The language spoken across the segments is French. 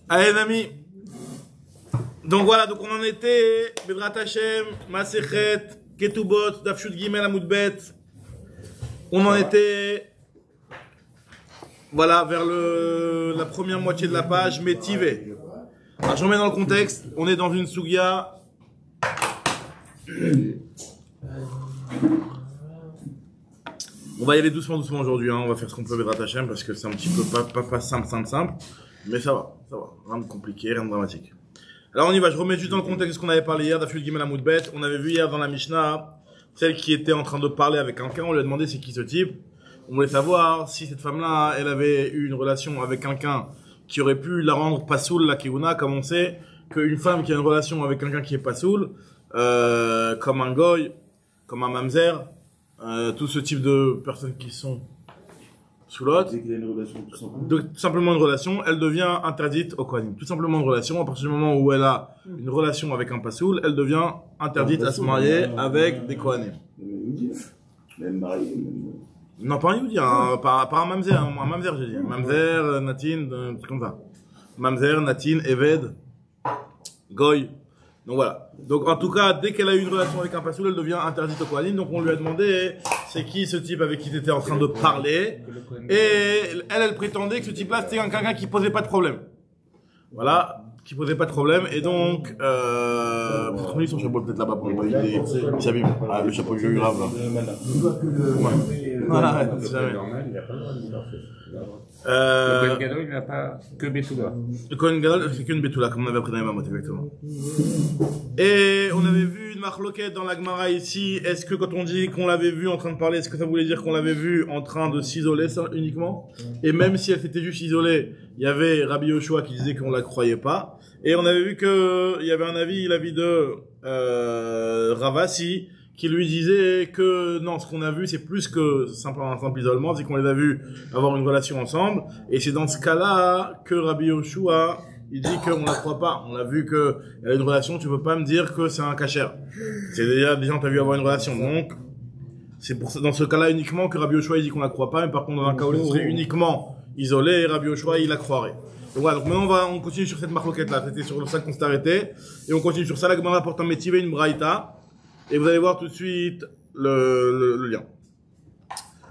Allez, les amis. Donc voilà, donc on en était, Bedrat Hashem, Masechet, Ketubot, Daf Yud Gimel Amud Bet. On en était, voilà, vers la première moitié de la page, Métivé. Alors je remets dans le contexte, on est dans une Sugia. On va y aller doucement aujourd'hui, hein. On va faire ce qu'on peut Bedrat Hashem parce que c'est un petit peu pas simple, mais ça va, rien de compliqué, rien de dramatique. Alors on y va, je remets juste dans le contexte de ce qu'on avait parlé hier, Daf Yud Gimel Amud Bet. On avait vu hier dans la Mishnah, celle qui était en train de parler avec quelqu'un, on lui a demandé c'est qui ce type. On voulait savoir si cette femme-là, elle avait eu une relation avec quelqu'un qui aurait pu la rendre pasoul, la Keuna, comme on sait qu'une femme qui a une relation avec quelqu'un qui est pasoul, comme un goy, comme un mamzer, tout ce type de personnes qui sont sous l'autre, tout simplement une relation, elle devient interdite au Kohanim. Tout simplement une relation, à partir du moment où elle a une relation avec un pasoul, elle devient interdite à se marier avec des Kohanim. Même marié, Non, pas un Yehudi, pas un mamzer, un mamzer j'ai dit. Mamzer, Natin, un truc comme ça. Mamzer, Natin, Eved, Goy. Donc voilà. Donc en tout cas, dès qu'elle a eu une relation avec un pasoul, elle devient interdite au Kohanim. Donc on lui a demandé, c'est qui ce type avec qui tu étais en train de parler. Et elle prétendait que ce type-là, c'était quelqu'un qui posait pas de problème. Voilà, qui posait pas de problème. Et donc, peut-être mis son chapeau peut-être là-bas pour le voir. Il s'abîme. Ah, le chapeau que j'ai eu grave là. Voilà, jamais. Le Kohen Gadol, il n'a pas que Betula. Le Kohen Gadol, c'est qu'une Betula, comme on avait appris dans les Mamot, exactement. Et on avait vu une marloquette dans la Gemara ici. Est-ce que quand on dit qu'on l'avait vu en train de parler, est-ce que ça voulait dire qu'on l'avait vu en train de s'isoler, ça, uniquement? Et même si elle s'était juste isolée, il y avait Rabbi Yoshua qui disait qu'on la croyait pas. Et on avait vu que il y avait un avis, l'avis de Ravasi, qui lui disait que non, ce qu'on a vu, c'est plus que simplement un simple isolement, c'est qu'on les a vus avoir une relation ensemble. Et c'est dans ce cas-là que Rabbi Yoshua, il dit qu'on la croit pas. On a vu que elle a une relation, tu peux pas me dire que c'est un kasher. C'est déjà des gens t'as vu avoir une relation. Donc, c'est pour ça, dans ce cas-là uniquement que Rabbi Yoshua, il dit qu'on la croit pas, mais par contre, dans un cas où elle serait uniquement isolée, Rabbi Yoshua, il la croirait. Donc voilà, donc maintenant on continue sur cette marloquette-là. C'était sur ça qu'on s'est arrêté. Et on continue sur ça. La Gemara apporte un métivé, une braïta. Et vous allez voir tout de suite le lien.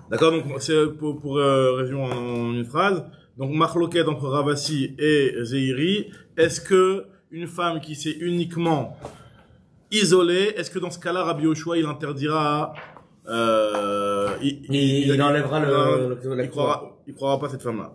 D'accord, donc c'est pour résumer en une phrase. Donc marloquette entre Ravasi et Zeiri. Est-ce que une femme qui s'est uniquement isolée, est-ce que dans ce cas-là, Rabbi Yoshua, il interdira il enlèvera il croira pas cette femme-là.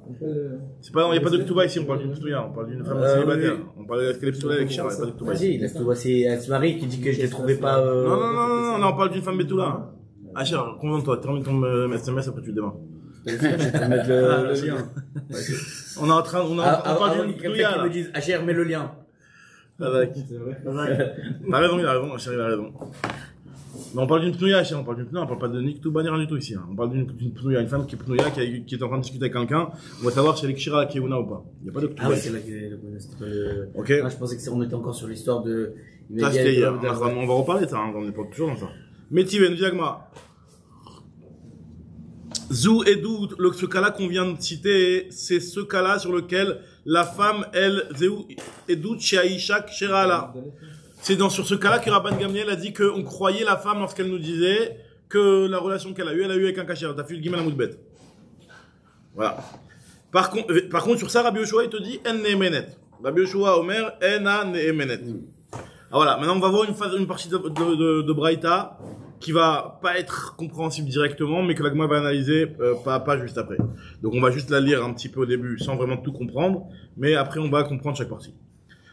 C'est pas, il n'y a pas de Ktuba ici, on parle d'une Ktuba, on parle d'une femme célibataire. Oui. On parle de qu'elle est Ktuba avec Shara, il n'y a pas de Ktuba ici. Si, la Ktuba, c'est Asmari qui dit que je les trouvais pas, Non, on parle d'une femme Betula. Achir, convainc-toi, termine ton SMS, après tu démarres. Je vais te mettre le lien. On est en train, on parle d'une Ktuba. Quelqu'un qui me dise, Achir, mets le lien. T'as raison, il a raison, Achir, il a raison. Mais on parle d'une pnouya, on parle d'une pnouya, on parle pas de ni Ktuba ni rien du tout ici. Hein. On parle d'une pnouya, une femme qui est pnouya, qui est en train de discuter avec quelqu'un. On va savoir si elle est kshira, keuna ou pas. Il n'y a pas de Ktuba. Ah ouais, c'est là que ok. Ah, je pensais qu'on était encore sur l'histoire de. Ça c'était hier. On va reparler de ça, hein. On n'est pas toujours dans ça. Métiven, Diagma. Zou et Dou, ce cas-là qu'on vient de citer, c'est ce cas-là sur lequel la femme, elle, Zéou et Dou, Chiaïchak, Shirala. C'est sur ce cas-là que Rabban Gamliel a dit qu'on croyait la femme lorsqu'elle nous disait que la relation qu'elle a eue avec un kasher. T'as fait le Gimel Amud Bet. Voilà. Par contre, sur ça, Rabbi Yoshua, il te dit, en ne'emenet. Rabbi Yoshua, Omer, en ne'emenet. Ah voilà. Maintenant, on va voir une partie de Braïta qui va pas être compréhensible directement, mais que la Gemara va analyser, pas juste après. Donc, on va juste la lire un petit peu au début, sans vraiment tout comprendre, mais après, on va comprendre chaque partie.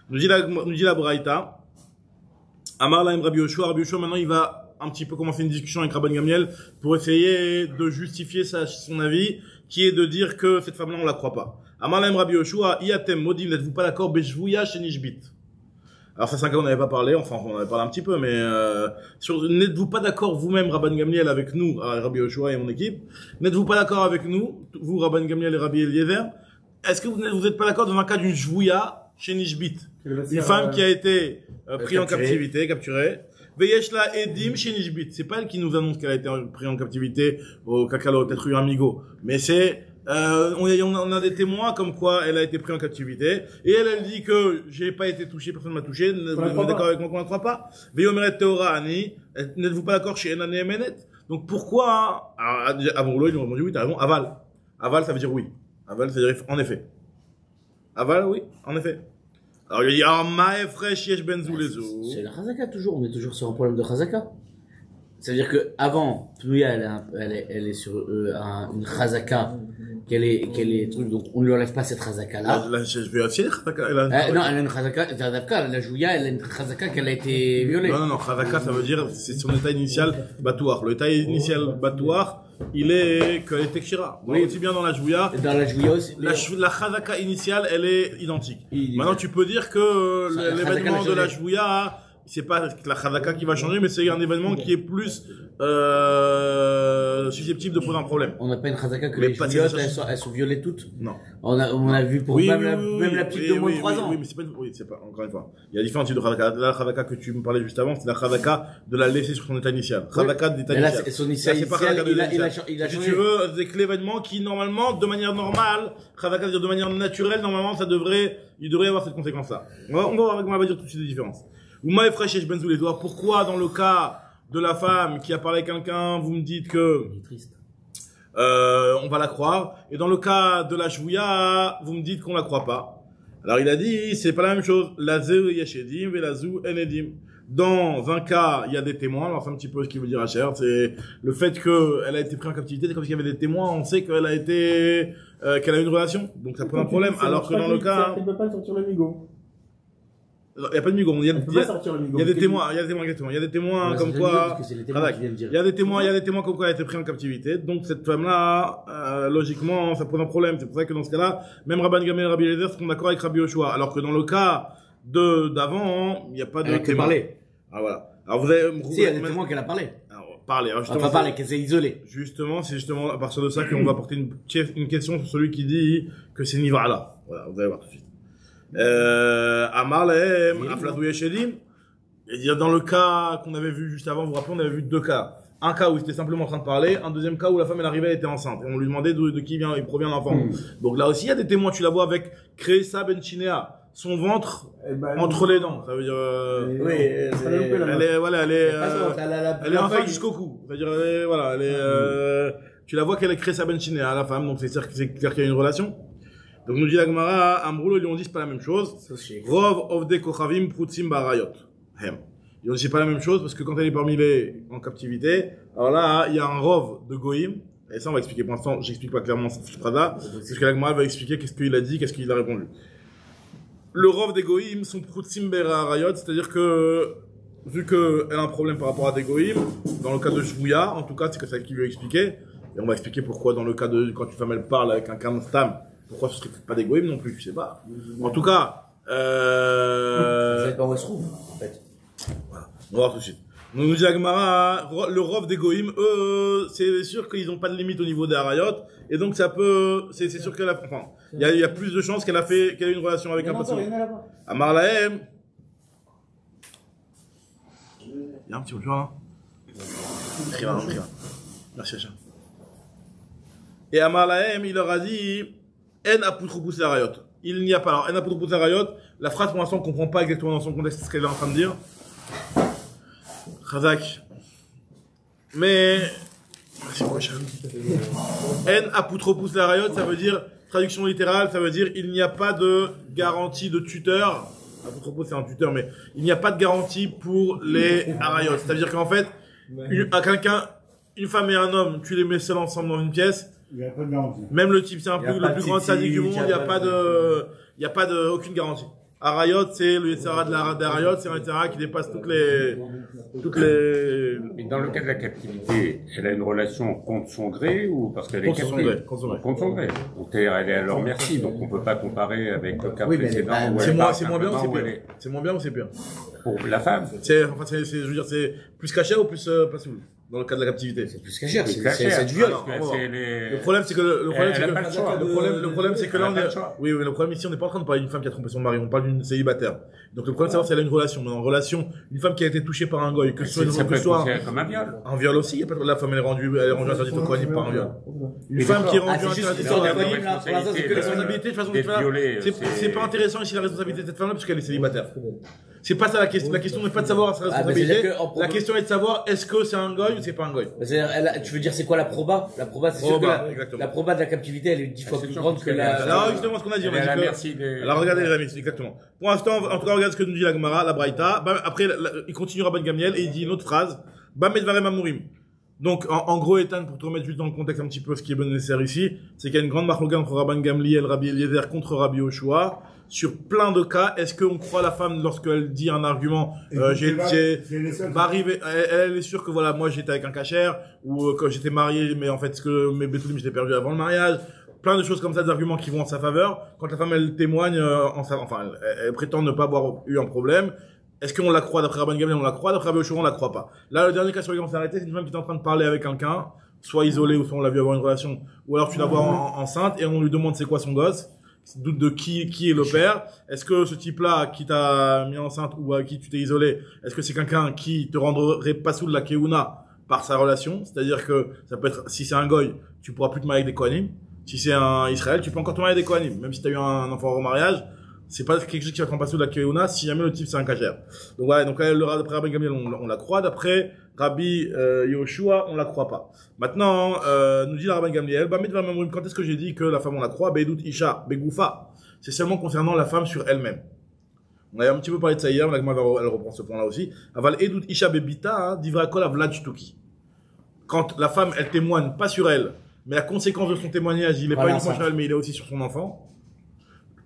Nous dit la Braïta. Amar Laim Rabbi Yoshua, maintenant il va un petit peu commencer une discussion avec Rabban Gamliel pour essayer de justifier son avis, qui est de dire que cette femme-là on la croit pas. Amar Laim Rabbi Yoshua, Iatem Modim, n'êtes-vous pas d'accord, Beshvouya Shenishbit. Alors ça c'est un cas qu'on n'avait pas parlé, enfin on en avait parlé un petit peu, mais n'êtes-vous pas d'accord vous-même Rabban Gamliel avec nous, Rabbi Yoshua et mon équipe, n'êtes-vous pas d'accord avec nous, vous Rabban Gamliel et Rabbi Eliezer, est-ce que vous n'êtes pas d'accord dans un cas d'une Jvouya Shenishbit, une femme qui a été prise en captivité, capturée, Veyesh la edim shenishbit. C'est pas elle qui nous annonce qu'elle a été prise en captivité au Kakalo, peut-être eu un migo. Mais c'est, on a des témoins comme quoi elle a été prise en captivité. Et elle dit que j'ai pas été touché, personne m'a touché. Vous êtes d'accord avec moi qu'on ne croit pas? Veyomeret teora ani. N'êtes-vous pas d'accord chez Enane Emenet? Donc pourquoi, avant Rouleau, ils ont répondu oui, t'as raison, aval. Aval, ça veut dire oui. Aval, ça veut dire en effet. Aval, oui, en effet. Alors il y a Maë fraîche yesh benzou les eaux. C'est la Chazaka toujours, on est toujours sur un problème de Chazaka. C'est-à-dire que avant, Pnouya, elle est sur une Chazaka, qu'elle est truc, donc on ne lui enlève pas cette Chazaka-là. Là, je vais essayer, Chazaka, Non, elle a une Chazaka, la Jouya, elle a une Chazaka qu'elle a été violée. Non, Chazaka, ça veut dire, c'est son état initial batouar. Le état initial batouar, il est qu'elle est tekshira. Oui. Aussi bien dans la Jouya. Dans la Jouya aussi. La Chazaka initiale, elle est identique. Maintenant, tu peux dire que l'événement de la Jouya, c'est pas la Chazaka qui va changer, mais c'est un événement qui est plus susceptible de poser un problème. On n'a pas une Chazaka que les Jouyot, elles sont violées toutes. Non. On a vu pour même la petite de moins de 3 ans. Oui, mais c'est pas, encore une fois. Il y a différents types de Chazaka. La Chazaka que tu me parlais juste avant, c'est la Chazaka de la laisser sur son état initial. Chazaka d'état initial. Là, son état initial, il a si changé. tu veux, c'est que l'événement qui, normalement, de manière normale, Chazaka veut dire de manière naturelle, normalement, il devrait y avoir cette conséquence-là. On va dire tout de suite les différences. Ou Maë fraîche yesh benzou les doigts. Pourquoi, dans le cas de la femme qui a parlé à quelqu'un, vous me dites que, on va la croire. Et dans le cas de la Shvouya, vous me dites qu'on la croit pas. Alors il a dit, c'est pas la même chose. La zeu yeshedim ve la zou enedim. Dans un cas, il y a des témoins. Alors c'est un petit peu ce qu'il veut dire Asher. C'est le fait qu'elle a été prise en captivité. C'est comme s'il y avait des témoins. On sait qu'elle a été, qu'elle a eu une relation. Donc ça pose un problème. Alors que dans le cas, elle peut pas sortir le migo. il y a pas de migo. Il y a des témoins. Il y a des témoins comme quoi. Il y a des témoins comme quoi elle a été prise en captivité. Donc cette femme-là, logiquement, ça pose un problème. C'est pour ça que dans ce cas-là, même Rabban Gamliel et Rabbi Eliezer sont d'accord avec Rabbi Yoshua. Alors que dans le cas d'avant, il n'y a pas de témoin. Ah voilà. Alors vous avez. Si, il y a des témoins qu'elle a parlé. Parler. Enfin, parler, qu'elle s'est isolée. Justement, c'est justement à partir de ça qu'on va porter une question sur celui qui dit que c'est Niva'ala. Voilà, vous allez voir tout de suite. Amar lahem, afladou yeshedim. Et dire dans le cas qu'on avait vu juste avant, vous vous rappelez, on avait vu deux cas. Un cas où il était simplement en train de parler, un deuxième cas où la femme elle arrivait, elle était enceinte. Et on lui demandait de qui il provient l'enfant. Donc là aussi, il y a des témoins, tu la vois avec Kresa ben Chinea. Son ventre entre les dents, ça veut dire oui, elle est enfant jusqu'au cou. C'est-à-dire tu la vois qu'elle est Kresa ben Chinea, la femme, donc c'est clair qu'il y a une relation. Donc nous dit la Gemara, Amroulo, ils lui ont dit c'est pas la même chose. Rov ovde kochavim prutzim barayot. Ils ont dit c'est pas la même chose parce que quand elle est parmi les en captivité, alors là il y a un rov de goïm. Et ça on va expliquer. Pour l'instant, j'explique pas clairement cette phrase-là, parce que la Gemara va expliquer qu'est-ce qu'il a dit, qu'est-ce qu'il a répondu. Le rov des goïm sont prutzim barayot, c'est-à-dire que vu que elle a un problème par rapport à des goïm, dans le cas de Shvouya, en tout cas c'est que c'est elle qui lui a expliqué. Et on va expliquer pourquoi dans le cas de quand une femme elle parle avec un kamstam. Pourquoi ce serait pas des goïms non plus, je sais pas. En tout cas, Vous savez pas où elle se trouve, en fait. Voilà. On va voir tout de suite. Nous dit Agmara, le rov des goïms, eux, c'est sûr qu'ils n'ont pas de limite au niveau des harayot, et donc ça peut, c'est sûr qu'elle a, enfin, il y a plus de chances qu'elle a eu une relation avec un patient. Amar lahem. Il y a un petit peu là. Rien. Merci, Hacha. Et Amar lahem, il leur a dit, En aputropous harayot. Il n'y a pas. Alors, en aputropous harayot, la phrase pour l'instant on comprend pas exactement dans son contexte ce qu'elle est en train de dire. Chazak. Mais, merci beaucoup, cher. En aputropous harayot, ça veut dire, traduction littérale, ça veut dire, il n'y a pas de garantie de tuteur. Aputropos, c'est un tuteur, mais il n'y a pas de garantie pour les harayot. C'est-à-dire qu'en fait, une femme et un homme, tu les mets seuls ensemble dans une pièce. Il y a pas de garantie. Même le type, c'est un peu le plus grand sadique du monde, il n'y a pas de, aucune garantie. Harayot, c'est le Yetzara de Harayot, c'est un Yetzara qui dépasse toutes les. Mais dans le cas de la captivité, elle a une relation contre son gré ou parce qu'elle est captive? Contre son gré. Donc elle est à leur merci, donc on peut pas comparer avec le cas précédent. C'est moins bien ou c'est pire? C'est moins bien ou c'est pire? Pour la femme? Je veux dire, c'est plus caché ou plus pas sous? dans le cas de la captivité. C'est plus cachère, C'est c'est du viol. Le problème, c'est que le problème, c'est que là, oui, le problème ici, on n'est pas en train de parler d'une femme qui a trompé son mari, on parle d'une célibataire. Donc le problème, c'est savoir si elle a une relation. Mais en relation, une femme qui a été touchée par un goy, que ce soit comme un viol. un viol aussi, la femme elle est rendue interdite au Kohanim par un viol. Une femme qui est rendue interdite au Kohanim, c'est que la responsabilité, de toute façon, c'est pas intéressant ici la responsabilité de cette femme-là parce qu'elle est célibataire. C'est pas ça la question. La question n'est pas de savoir sa responsabilité. La question est de savoir est-ce que c'est un goy ou c'est pas un goy. Tu veux dire c'est quoi la proba? La proba, c'est sûr que la proba de la captivité, elle est 10 fois plus grande que la. Alors justement ce qu'on a dit, on a dit que. Alors regardez les amis, exactement. Pour l'instant, en tout cas, regarde ce que nous dit la Gemara, la Braïta. Après, il continue Rabban Gamliel et il dit une autre phrase. Bam medvarem amurim. Donc, en gros, Ethan, pour te remettre juste dans le contexte un petit peu ce qui est bon nécessaire ici, c'est qu'il y a une grande marloga entre Rabban Gamliel, Rabbi Eliezer contre Rabbi Yoshua. Sur plein de cas, est-ce qu'on croit la femme lorsqu'elle dit un argument, va arriver, elle est sûre que voilà, moi j'étais avec un cachère, ou quand j'étais marié, mais en fait, ce que mes bétoulim, j'étais perdu avant le mariage. Plein de choses comme ça, des arguments qui vont en sa faveur. Quand la femme, elle témoigne, elle prétend ne pas avoir eu un problème. Est-ce qu'on la croit d'après Rabban Gamliel, on la croit, d'après Rabbi Yoshua, on la croit pas. Là, le dernier cas sur lequel on s'est arrêté, c'est une femme qui est en train de parler avec quelqu'un, soit isolée, ou soit on l'a vu avoir une relation, ou alors tu la vois enceinte, et on lui demande c'est quoi son gosse. Doute de qui est le père. Est-ce que ce type-là qui t'a mis enceinte ou à qui tu t'es isolé, est-ce que c'est quelqu'un qui te rendrait pas sous la keuna par sa relation? C'est-à-dire que ça peut être, si c'est un goy, tu pourras plus te marier avec des Kohanim. Si c'est un Israël, tu peux encore te marier avec des Kohanim. Même si t'as eu un enfant au mariage, c'est pas quelque chose qui va te rendre pas sous la keuna si jamais le type c'est un cachère. Donc voilà, donc d'après Rabbi Gamliel, on la croit. D'après Rabbi Yoshua, on la croit pas. Maintenant, nous dit la Rabbi Gamliel, quand est-ce que j'ai dit que la femme on la croit? Beidut Isha, Begoufa. C'est seulement concernant la femme sur elle-même. On avait un petit peu parlé de ça hier, mais elle reprend ce point-là aussi. Aval Edut Isha Bebita, Divra Kol Avlad Shtuki. Quand la femme, elle témoigne pas sur elle, mais la conséquence de son témoignage, il est pas uniquement sur elle, mais il est aussi sur son enfant.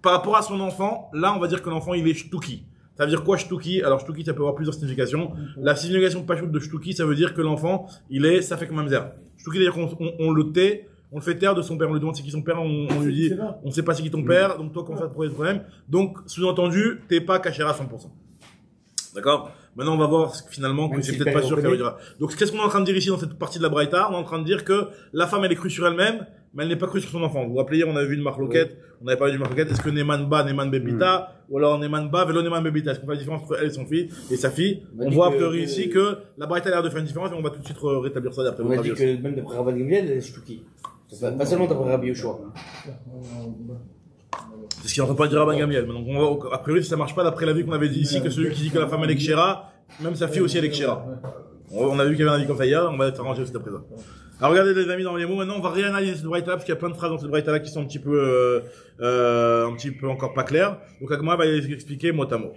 Par rapport à son enfant, là, on va dire que l'enfant, il est Shtuki. Ça veut dire quoi Shtuki? Alors Shtuki, ça peut avoir plusieurs significations. La signification Pachout de Shtuki, ça veut dire que l'enfant, il est Safek Mamzer. Shtuki, c'est-à-dire qu'on le tait, on le fait taire de son père, on lui demande c'est qui son père, on lui dit on sait pas c'est qui ton père, donc toi comment ça te pose des problèmes. Donc sous-entendu, t'es pas caché à 100%. D'accord? Maintenant on va voir finalement que c'est peut-être pas sûr qu'elle dira. Donc qu'est-ce qu'on est en train de dire ici dans cette partie de la Braïta? On est en train de dire que la femme elle est crue sur elle-même, mais elle n'est pas crue sur son enfant. Vous vous rappelez hier on avait vu une marloquette, on avait parlé d'une marloquette, est-ce que Neman Ba, Neman Bebita, ou alors Neman Ba, Velo Neman Bebita? Est-ce qu'on fait la différence entre elle et son fils et sa fille? On voit a priori ici que la Braïta a l'air de faire une différence et on va tout de suite rétablir ça d'après. On a dit que même d'après Rabban Gamliel, elle est Shtuki. Pas seulement d'après Rabbi Yoshua. C'est ce qu'il est en train de dire Rabban Gamliel. Donc on va, a priori, si ça marche pas d'après la vie qu'on avait dit ici, que celui qui dit que la femme elle est Kshera, même sa fille aussi elle est Kshera. On a vu qu'il y avait un avis comme ça hier, on va s'arranger aussi d'après ça. Alors regardez les amis dans les mots, maintenant on va réanalyser cette braïta là parce qu'il y a plein de phrases dans cette braïta là qui sont un petit peu encore pas claires. Donc Agma va les expliquer mot à mot.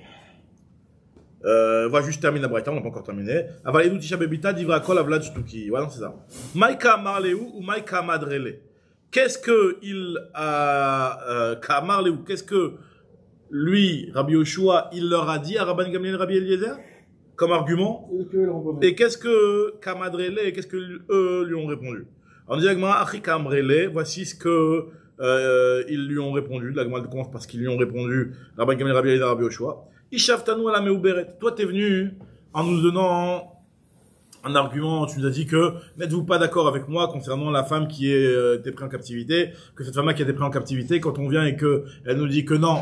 On va juste terminer la braïta, on n'a pas encore terminé. Avaledou tisha bebita divra kol avlad shtuki. Voilà, c'est ça. Maïka marleu ou maïka madrele. Qu'est-ce que il a marleu? Qu'est-ce que lui, Rabbi Yoshua, il leur a dit à Rabban Gamliel et Rabbi Eliezer comme argument? Et qu'est-ce que Kamadrele et qu'est-ce que eux lui ont répondu? Alors, on dit Agma Achi Kamrele, voici ce que ils lui ont répondu. L'Agma commence par ce qu'ils lui ont répondu. Rabban Gamliel, Rabbi Eliezer, Rabbi Yoshua. Ishavtanu ala meuberet. Toi, t'es venu en nous donnant un argument. Tu nous as dit que n'êtes-vous pas d'accord avec moi concernant la femme qui était prise en captivité, que cette femme-là qui a été prise en captivité, quand on vient et que elle nous dit que non,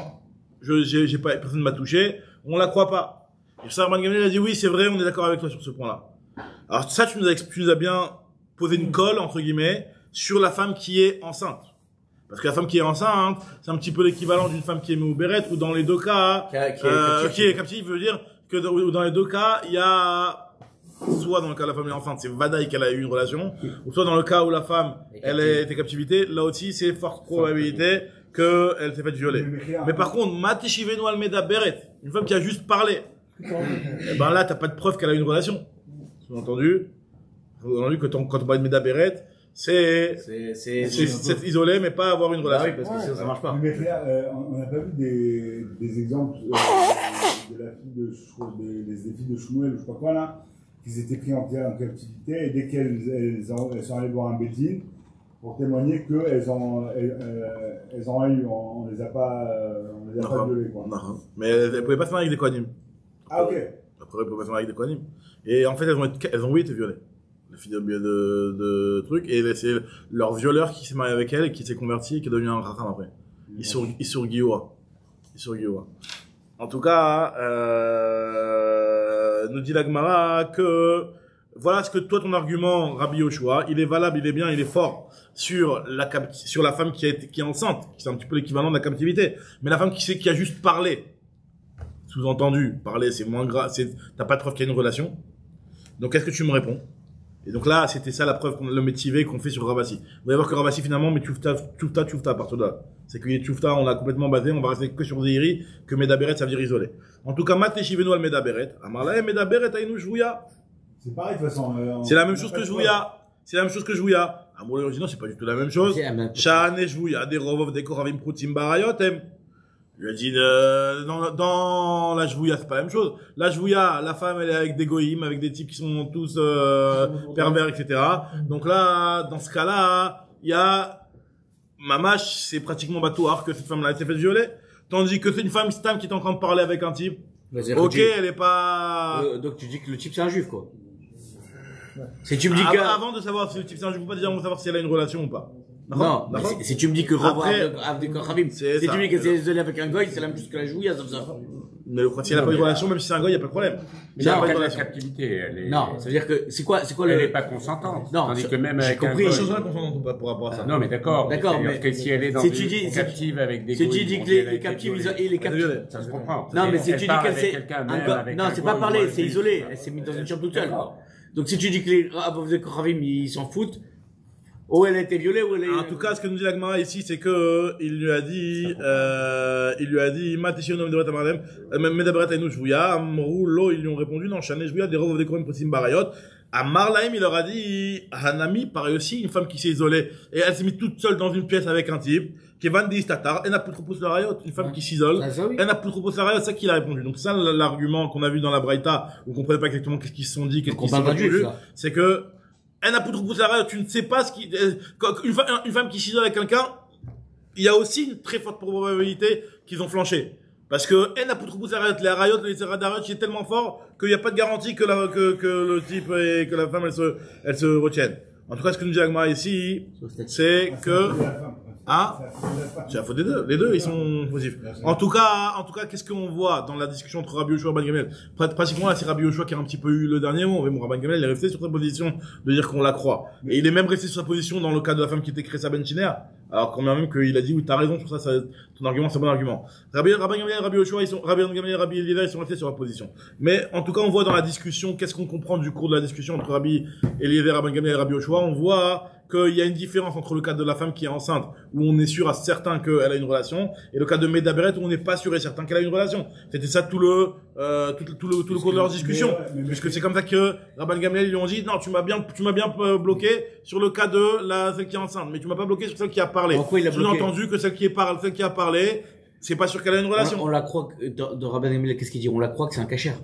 j'ai pas, personne ne m'a touché, on la croit pas. Et ça, Rabban Gamliel a dit oui, c'est vrai, on est d'accord avec toi sur ce point-là. Alors ça, tu nous as bien posé une colle entre guillemets sur la femme qui est enceinte. Parce que la femme qui est enceinte, c'est un petit peu l'équivalent d'une femme qui est meuberet, ou dans les deux cas, qui est captive, veut dire que dans les deux cas, il y a soit dans le cas où la femme est enceinte, c'est vadaï qu'elle a eu une relation, ou soit dans le cas où la femme, elle était captivité, là aussi, c'est forte probabilité qu'elle s'est faite violer. Mais par contre, matishivenu almeda beret, une femme qui a juste parlé, eh ben là, t'as pas de preuve qu'elle a eu une relation. Sous-entendu que quand on parle de Meda Beret, c'est isolé, mais pas avoir une relation. Ah oui, parce que sinon ça marche pas. Mais on n'a pas vu des exemples de la fille des filles de Shmuel ou je sais pas quoi là, qui s'étaient pris en captivité et dès qu'elles sont allées voir un bédine pour témoigner qu'elles ont eu, on les a pas violées quoi. Non. Mais elles pouvaient pas se marier avec des Kohanim. Ah ok. Après elles pouvaient pas se marier avec des Kohanim. Et en fait elles ont été violées. la fille de truc, et c'est leur violeur qui s'est marié avec elle et qui s'est converti et qui est devenu un racham après. Ils sur Guilloua. En tout cas, nous dit la Gemara que voilà ce que toi ton argument, Rabbi Yoshua, il est valable, il est bien, il est fort sur la femme qui est enceinte, qui c'est un petit peu l'équivalent de la captivité, mais la femme qui a juste parlé. Sous-entendu, parler c'est moins grave, t'as pas de preuve qu'il y a une relation. Donc qu'est-ce que tu me réponds? Et donc là, c'était ça la preuve, le métivé qu'on fait sur Ravasi. Vous allez voir que Ravasi finalement, mais tchoufta à partir de là. C'est que tchoufta, on l'a complètement basé, on va rester que sur Zehiri, que Medaberet, ça veut dire isolé. En tout cas, Mateshivenu al Medaberet, Amarlae Medaberet ainu Shvouya. C'est pareil, de toute façon. C'est la même chose que Shvouya. C'est la même chose que Shvouya. Amour dit non, c'est pas du tout la même chose. Sha'ane Shvouya, des Rovov, des Koravim Prutim Barayotem. Je lui ai dit, dans la Jvouya, c'est pas la même chose. La Jvouya, la femme, elle est avec des goïms, avec des types qui sont tous, pervers, etc. Donc là, dans ce cas-là, il y a, Mamash, c'est pratiquement batouar que cette femme-là, elle s'est fait violer. Tandis que c'est une femme stam qui est en train de parler avec un type. Ok, elle est pas... donc tu dis que le type c'est un juif, quoi. Si tu me dis que... Avant de savoir si le type c'est un juif ou pas, déjà, on va savoir si elle a une relation ou pas. Non, si tu me dis que si tu me dis que c'est isolé avec un goy, c'est la même chose que la jouia, ça. Mais si elle n'a pas eu de relation, même si c'est un goy, il n'y a pas de problème. Mais non, la captivité, elle est... Non, ça veut dire que, c'est quoi Elle n'est pas consentante. Non, tandis que même avec un goy... Les choses sont consentantes ou pas par rapport à ça. Non, mais d'accord. Mais que si elle est dans une captive avec des goys... Si tu dis que les captives, les captives... Ça se comprend. Non, mais si tu dis qu'elle c'est... Non, c'est pas parler, c'est isolé. Elle s'est mise dans une chambre toute seule. Donc si tu dis que les Ravim, ils s'en foutent, ou elle a été violée, ou elle est... En tout cas, ce que nous dit la Gemara ici, c'est que, il lui a dit, Mateshionom de Tamarlem, Medabret Ainu Shvouya, Amrou, Lo, ils lui ont répondu, non, Chané Shvouya, des Rovov des Korim Posim Barayot. À Marlaim, il leur a dit, Hanami, pareil aussi, une femme qui s'est isolée, et elle s'est mise toute seule dans une pièce avec un type, qui est Vandi Statar, elle n'a plus trop poussé la rayot, une femme qui s'isole, elle n'a plus trop poussé la rayot, c'est ça qu'il a répondu. Donc ça, l'argument qu'on a vu dans la Braïta, où on comprenait pas exactement qu'est-ce qu'ils se sont dit, qu'est-ce qu'ils se sont répondu, c'est que, elle n'a plus trop poussé la rayot, tu ne sais pas ce qui, une femme qui s'isole avec quelqu'un, il y a aussi une très forte probabilité qu'ils ont flanché. Parce que, elle n'a plus trop poussé la rayot, les rayot, c'est tellement fort qu'il n'y a pas de garantie que le type et que la femme, elle se retienne. En tout cas, ce que nous dit Agma ici, c'est que, c'est la faute des deux. Les deux, ils sont positifs. En tout cas, qu'est-ce qu'on voit dans la discussion entre Rabbi Yoshua et Rabban Gamliel? Pratiquement, là, c'est Rabbi Yoshua qui a un petit peu eu le dernier mot. Mais bon, Rabban Gamliel, il est resté sur sa position de dire qu'on la croit. Et il est même resté sur sa position dans le cas de la femme qui était Kressa Ben Chiner. Alors, quand même qu'il a dit, oui, t'as raison, sur ça, ton argument, c'est un bon argument. Rabban Gamliel, Rabbi Yoshua, Rabban Gamliel, Rabbi Eliezer, ils sont restés sur leur position. Mais, en tout cas, on voit dans la discussion, qu'est-ce qu'on comprend du cours de la discussion entre Rabbi Eliezer, Rabban Gamliel et Rabbi Yoshua? On voit qu'il y a une différence entre le cas de la femme qui est enceinte, où on est sûr à certain qu'elle a une relation, et le cas de Medaberet, où on n'est pas sûr et certain qu'elle a une relation. C'était ça tout le cours de leur discussion. Puisque c'est comme ça que Rabban Gamliel, ils lui ont dit, non, tu m'as bien bloqué sur le cas de celle qui est enceinte, mais tu m'as pas bloqué sur celle qui a parlé. Pourquoi il a bloqué? Entendu que celle qui a parlé, c'est pas sûr qu'elle a une relation. On la croit, dans Rabban Gamliel, qu'est-ce qu'il dit? On la croit que c'est un cachère.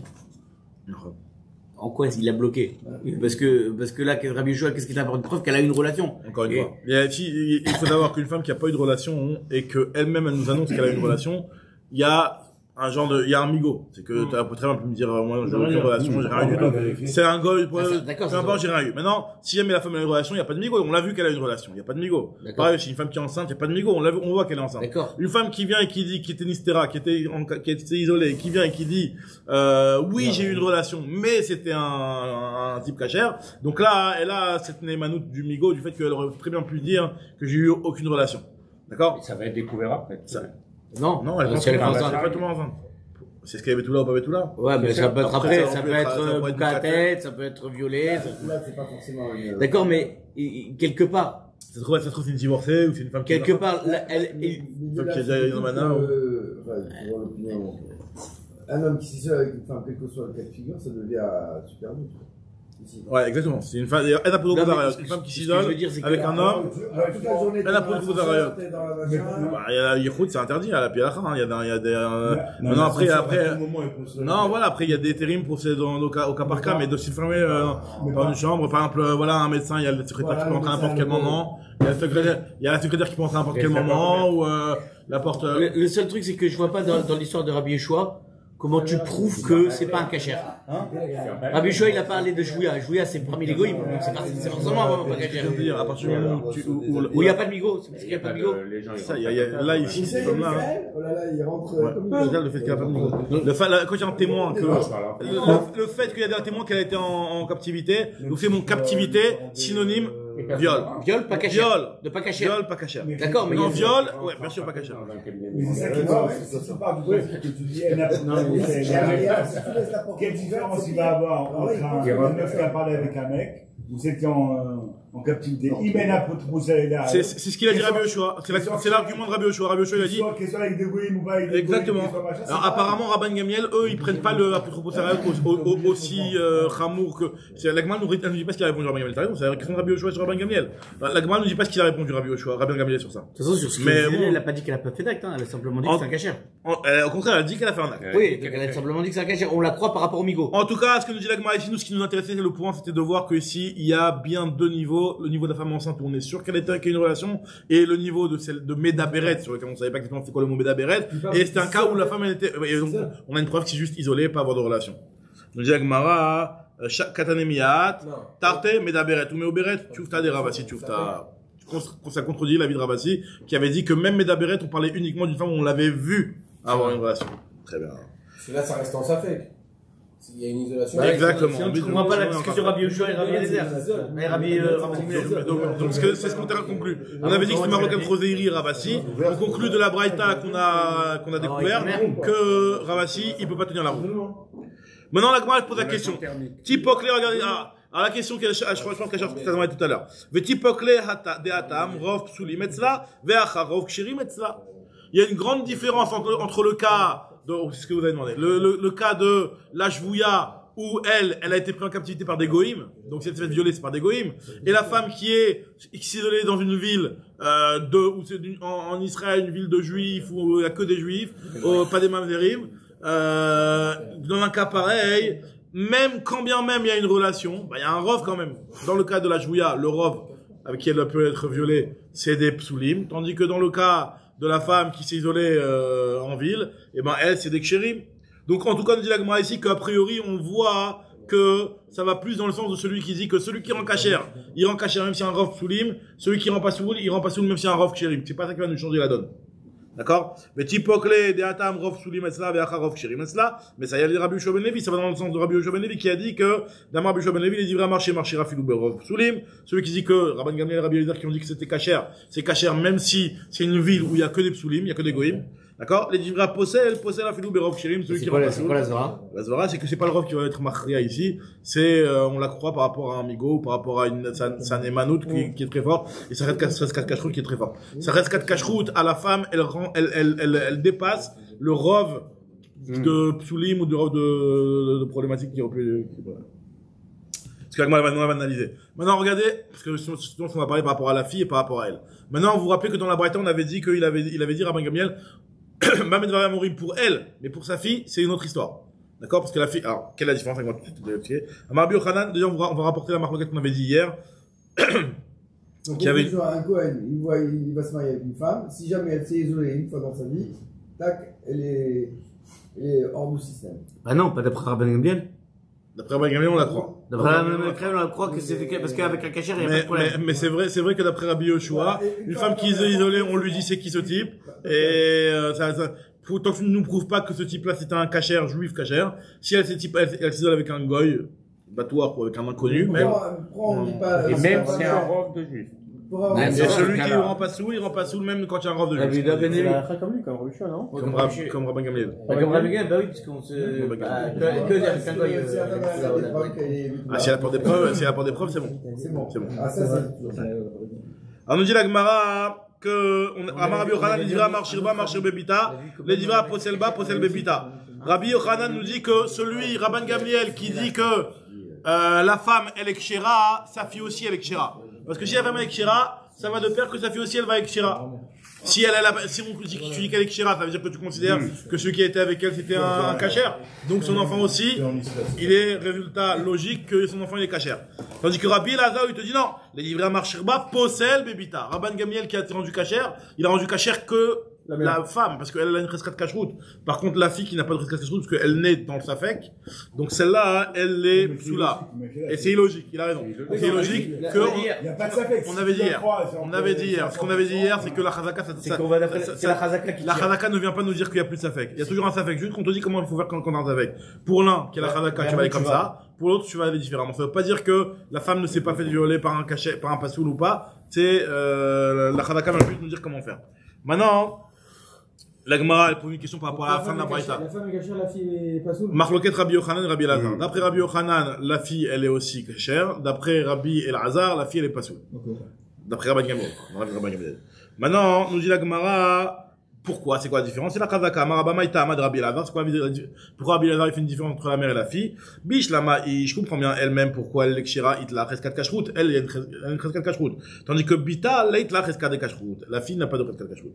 En quoi il a bloqué? Parce que là, Rabbi Yoshua, qu'est-ce qu'il a de preuve qu'elle a une relation? Encore une fois. Il faut savoir qu'une femme qui a pas eu de relation et que elle-même elle nous annonce qu'elle a une relation, il y a il y a un migo. C'est que tu peux très bien me dire, moi, j'ai aucune relation, j'ai rien du tout. C'est un goy, peu importe, j'ai rien eu. Maintenant, si jamais la femme a une relation, il n'y a pas de migo. On l'a vu qu'elle a une relation. Il n'y a pas de migo. Pareil, si une femme qui est enceinte, il n'y a pas de migo. On voit qu'elle est enceinte. Une femme qui vient et qui dit, qui était nistera, qui était isolée, qui vient et qui dit, oui, j'ai eu une relation, mais c'était un type cachère. Donc là, elle a cette némanoute du migo, du fait qu'elle aurait très bien pu dire que j'ai eu aucune relation. D'accord? Ça va être découvert après. Non, elle pense qu'elle est enceinte. C'est ce qu'il y avait tout là ou pas tout là. Ouais, mais ça peut être après, ça peut être bouc à la tête, ça peut être violé. Là, c'est pas forcément D'accord, mais quelque part. Ça se trouve, c'est une divorcée ou c'est une femme qui... Quelque part, une femme qui est déjà une mana ou... Un homme qui s'isole avec une femme, quel que soit le cas de figure, ça devient super nul. Ouais, exactement. C'est une femme, elle a pas de rayot. Une femme qui s'isole avec un homme. Elle a pas de rayot. Il y a la yichoud, c'est interdit, à la pialacha, il y a des, non, après, non, voilà, après, il y a des térims pour au cas par cas, mais de s'enfermer, dans une chambre, par exemple, voilà, un médecin, il y a le secrétaire qui peut entrer à n'importe quel moment, il y a la secrétaire qui peut entrer à n'importe quel moment, ou, la porte, Le seul truc, c'est que je vois pas dans l'histoire de Rabbi Yoshua, comment tu prouves que c'est pas un cachère? Rabbi Yoshua, il a parlé de Jouya. Jouya, c'est parmi les goïms. C'est forcément pas cachère. C'est-à-dire, à partir du moment où il n'y a pas de migo. C'est parce qu'il n'y a pas de migo. Ça, là, ici, c'est comme là. Oh là là, il rentre comme Regarde le fait qu'il n'y a pas de migo. Quand il y a un témoin que, le fait qu'il y a un témoin qu'elle a été en captivité, nous fait mon captivité synonyme viol. Viol, pas cachère. Viol. De pas cachère. Viol, pas cachère. D'accord, mais Non, viol, ouais, bien sûr, pas cachère. Mais c'est ça qui va, c'est ça part du fait que tu dis, quelle différence il va avoir entre un meuf qui a parlé avec un mec, ou celle qui est en captivité? C'est ce qu'il a dit Rabbi Yoshua. C'est l'argument de Rabbi Yoshua. Rabbi Yoshua, il a dit. Exactement. Alors, apparemment, Rabban Gamiel, eux, ils prennent pas l'apotropos aussi ramour que. L'Agma nous dit pas ce qu'il a répondu à Rabban Gamiel. T'as raison, c'est la question de Rabbi Yoshua sur Rabban Gamiel. L'Agma nous dit pas ce qu'il a répondu Rabbi Yoshua, Rabban Gamiel sur ça. De toute façon, sur ce qu'il elle a pas dit qu'elle a pas fait d'acte, elle a simplement dit que c'est un cachère. Au contraire, elle a dit qu'elle a fait un acte. Oui, elle a simplement dit que c'est un cachère. On la croit par rapport au migo. En tout cas, ce que nous dit l'Agma ici, nous, ce qui nous intéressait, le point, c'était de voir que ici, il y a bien deux niveaux. Le niveau de la femme enceinte où on est sûr qu'elle était avec une relation, et le niveau de celle de Médaberet, sur lequel on savait pas exactement c'est quoi le mot Médaberet. Et c'était un cas où la femme, elle était, et donc, on a une preuve que c'est juste isolé, pas avoir de relation. Nous dit l'Agmara, Katanemiat, Tarte, Médaberet, ou Méoberet, Tchoufta des Ravasi, Tchoufta. Ça contredit l'avis de Ravasi, qui avait dit que même Médaberet, on parlait uniquement d'une femme où on l'avait vu avoir une relation. Très bien. Parce que là, ça reste en safek. S'il y a une isolation. Exactement. Sinon, tu comprends pas la discussion Rabbi Yoshua et Rabbi Eliezer. Mais Rabbi donc c'est ce qu'on a conclu. On avait dit que c'était Marocain Troséiri Ravasi. On conclut de la Braïta qu'on a découvert que Ravasi, il peut pas tenir la route. Maintenant, la Gemara pose la question. Tipokle, regardez, la question que je pense qu'elle cherche tout à l'heure. Tipokle de Hatam, Rov Psulim Etzla, Ve'acha Rov Kshirim Etzla. Il y a une grande différence entre le cas c'est ce que vous avez demandé. Le cas de la Shvouya, où elle a été prise en captivité par des goïms, donc si elle s'est fait violer, c'est par des goïms, et la femme qui est isolée dans une ville, où c'est en Israël, une ville de juifs, où il n'y a que des juifs, pas des mamzerim, dans un cas pareil, même quand bien même il y a une relation, il y a un rov quand même. Dans le cas de la Shvouya, le rov avec qui elle peut être violée, c'est des psulim, tandis que dans le cas de la femme qui s'est isolée en ville, et elle, c'est des kshérim. Donc, en tout cas, nous dit la Gemara ici qu'a priori, on voit que ça va plus dans le sens de celui qui dit que celui qui rend cachère, il rend cachère même si c'est un rov psulim, celui qui rend pas soul, il rend pas soul même si c'est un rov kshérim. C'est pas ça qui va nous changer la donne. D'accord? Mais tipokle de atam rov sulim etzla ve'acha rov kshirim etzla. Mais ça y a dit Rabbi Yoshua ben Levi, ça va dans le sens de Rabbi Yoshua ben Levi qui a dit que d'Amar Rabbi Yoshua ben Levi, il dit vraiment marcher rafilou rov sulim. Celui qui dit que Rabban Gamliel et Rabbi Eliezer qui ont dit que c'était cachère, c'est cachère même si c'est une ville où il y a que des psulim, il y a que des goïms. D'accord? Les divra possède rafilou rov kshirim, celui qui rend pas soul. C'est quoi la zvara? La zvara, c'est que c'est pas le rov qui va être machria ici, c'est on la croit par rapport à un migo, par rapport à une sa némanout qui est très fort, et ça reste 4 kashrut qui est très fort. Ça reste 4 kashrut à la femme, elle dépasse le rov de psulim ou de rov de problématique qui aurait pu, parce que la va analyser. Maintenant, regardez, parce que sinon on va parler par rapport à la fille et par rapport à elle. Maintenant, vous vous rappelez que dans la Braïta, on avait dit qu'il avait dit Rabban Gamiel, Mamed va mourir pour elle, mais pour sa fille, c'est une autre histoire. D'accord? Parce que la fille, alors, quelle est la différence avec moi? Amar Yochanan, déjà, on va rapporter la marque qu'on avait dit hier. Donc, un Cohen, il va se marier avec une femme. Si jamais elle s'est isolée une fois dans sa vie, tac, elle est hors du système. Ah non, pas d'après Rabban Gamliel. D'après Rabban Gamliel, on la croit. D'après Rabban Gamliel, on la croit que c'était parce qu'avec un cachère, il n'y a pas de problème. Mais c'est vrai que d'après Rabbi Yoshua, une femme qui est isolée, on lui dit c'est qui ce type, et tant que tu ne nous prouves pas que ce type-là c'était un cachère, juif cachère, si elle s'isole avec un goy, batouar ou avec un inconnu, même. Et même c'est un rov de juif. Et celui qui rend pas sous, même quand il y a un rov de juif. Comme lui, comme Rabbi non? Comme Rabban Gamliel. Comme Rabban Gamliel, bah oui, parce qu'on se, que dire avec un goy, si elle apporte des preuves, c'est bon. C'est bon. Ah, ça, c'est. Alors, nous dit la Gemara, Amar Rabbi Yochanan, les divra marchirba, marchir bebita, les divra poselba, posel bebita. Rabbi Yochanan nous dit que Rabban Gamliel, qui dit que, la femme, elle est kshera, sa fille aussi, elle est kshera. Parce que si la femme est kshera, ça va de pair que sa fille aussi, elle va être kshera. Si tu dis qu'elle est kshera, ça veut dire que tu considères que celui qui était avec elle, c'était un cachère. Donc son enfant aussi, il est résultat logique que son enfant, il est cachère. Tandis que Rabbi Elazar, il te dit non, les livrets marchirba, possède bébita. Rabban Gamliel qui a rendu cachère, il a rendu cachère que la femme, parce qu'elle a une cheskat kashrut. Par contre, la fille qui n'a pas de cheskat kashrut, parce qu'elle naît dans le safek, donc celle-là, elle est sous là. Et c'est illogique, il a raison. C'est illogique que, Il n'y a pas de safek. on avait dit hier. On avait dit hier. Ce qu'on avait dit hier, c'est que la chazaka, C'est la chazaka qui la tire. chazaka ne vient pas nous dire qu'il n'y a plus de safek. Il y a toujours un safek. Juste qu'on te dit comment il faut faire quand on a un safek. Pour l'un, qui est la chazaka, tu vas aller comme ça. Pour l'autre, tu vas aller différemment. Ça veut pas dire que la femme ne s'est pas fait violer par un cachet, par un pasoul ou pas. C'est, la chazaka va juste nous dire comment faire. Maintenant, la Gemara, elle pose une question par rapport à la fin de la braïta. La femme est cachère, la fille est pas soule. Marloquet Rabbi Yochanan et Rabbi Elazar. D'après Rabbi Yochanan, la fille, elle est aussi cachère. D'après Rabbi Elazar, la fille, elle est pas soule. D'après Rabbi Gamliel. Maintenant, nous dit la Gemara, pourquoi? C'est quoi la différence? C'est la chazaka. Marabamaïta, Amad Rabbi Elazar. C'est quoi pourquoi Rabbi Elazar, il fait une différence entre la mère et la fille? Bish Lama, je comprends bien elle-même pourquoi elle est kshira, itla, cheskat kashrut. Elle, il y a une cheskat kashrut. Tandis que Bita, l'itla, cheskat de kashrut. La fille n'a pas de cheskat kashrut.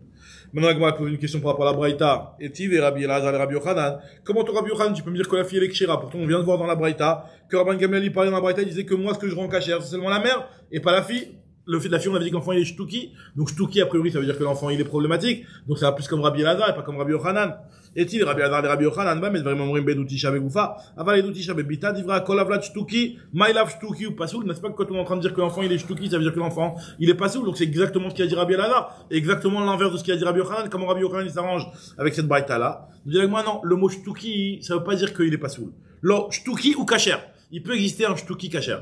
Maintenant, la Gemara pose une question par rapport à la braïta. Etiv et Rabbi Elazar et Rabbi Yochanan. Comment ton Rabbi Yochanan, tu peux me dire que la fille, elle est kshira? Pourtant, on vient de voir dans la braïta que Rabban Gamliel, il parlait dans la braïta, il disait que moi, ce que je rends cachère, c'est seulement la mère et pas la fille. Le fait de la fille, on avait dit que l'enfant il est shtuki. Donc shtuki, a priori, ça veut dire que l'enfant il est problématique. Donc ça va plus comme Rabbi Elazar et pas comme Rabbi Yochanan. Et-il, Rabbi Elazar et Rabbi Yochanan, bah, mais vraiment mourir bedoutisha begoufa. Aval edoutisha bebita, divra kol avlat shtuki, maïlav shtuki ou pasoul. N'est-ce pas que quand on est en train de dire que l'enfant il est shtuki, ça veut dire que l'enfant il est pasoul. Donc c'est exactement ce qu'il a dit Rabbi Elazar. Et exactement l'inverse de ce qu'il a dit Rabbi Yochanan. Comment Rabbi Yochanan il s'arrange avec cette braïta là. Nous disons moi non, le mot shtuki, ça veut pas dire qu'il est pasoul. Lo, shtuki ou kasher. Il peut exister un shtuki kasher.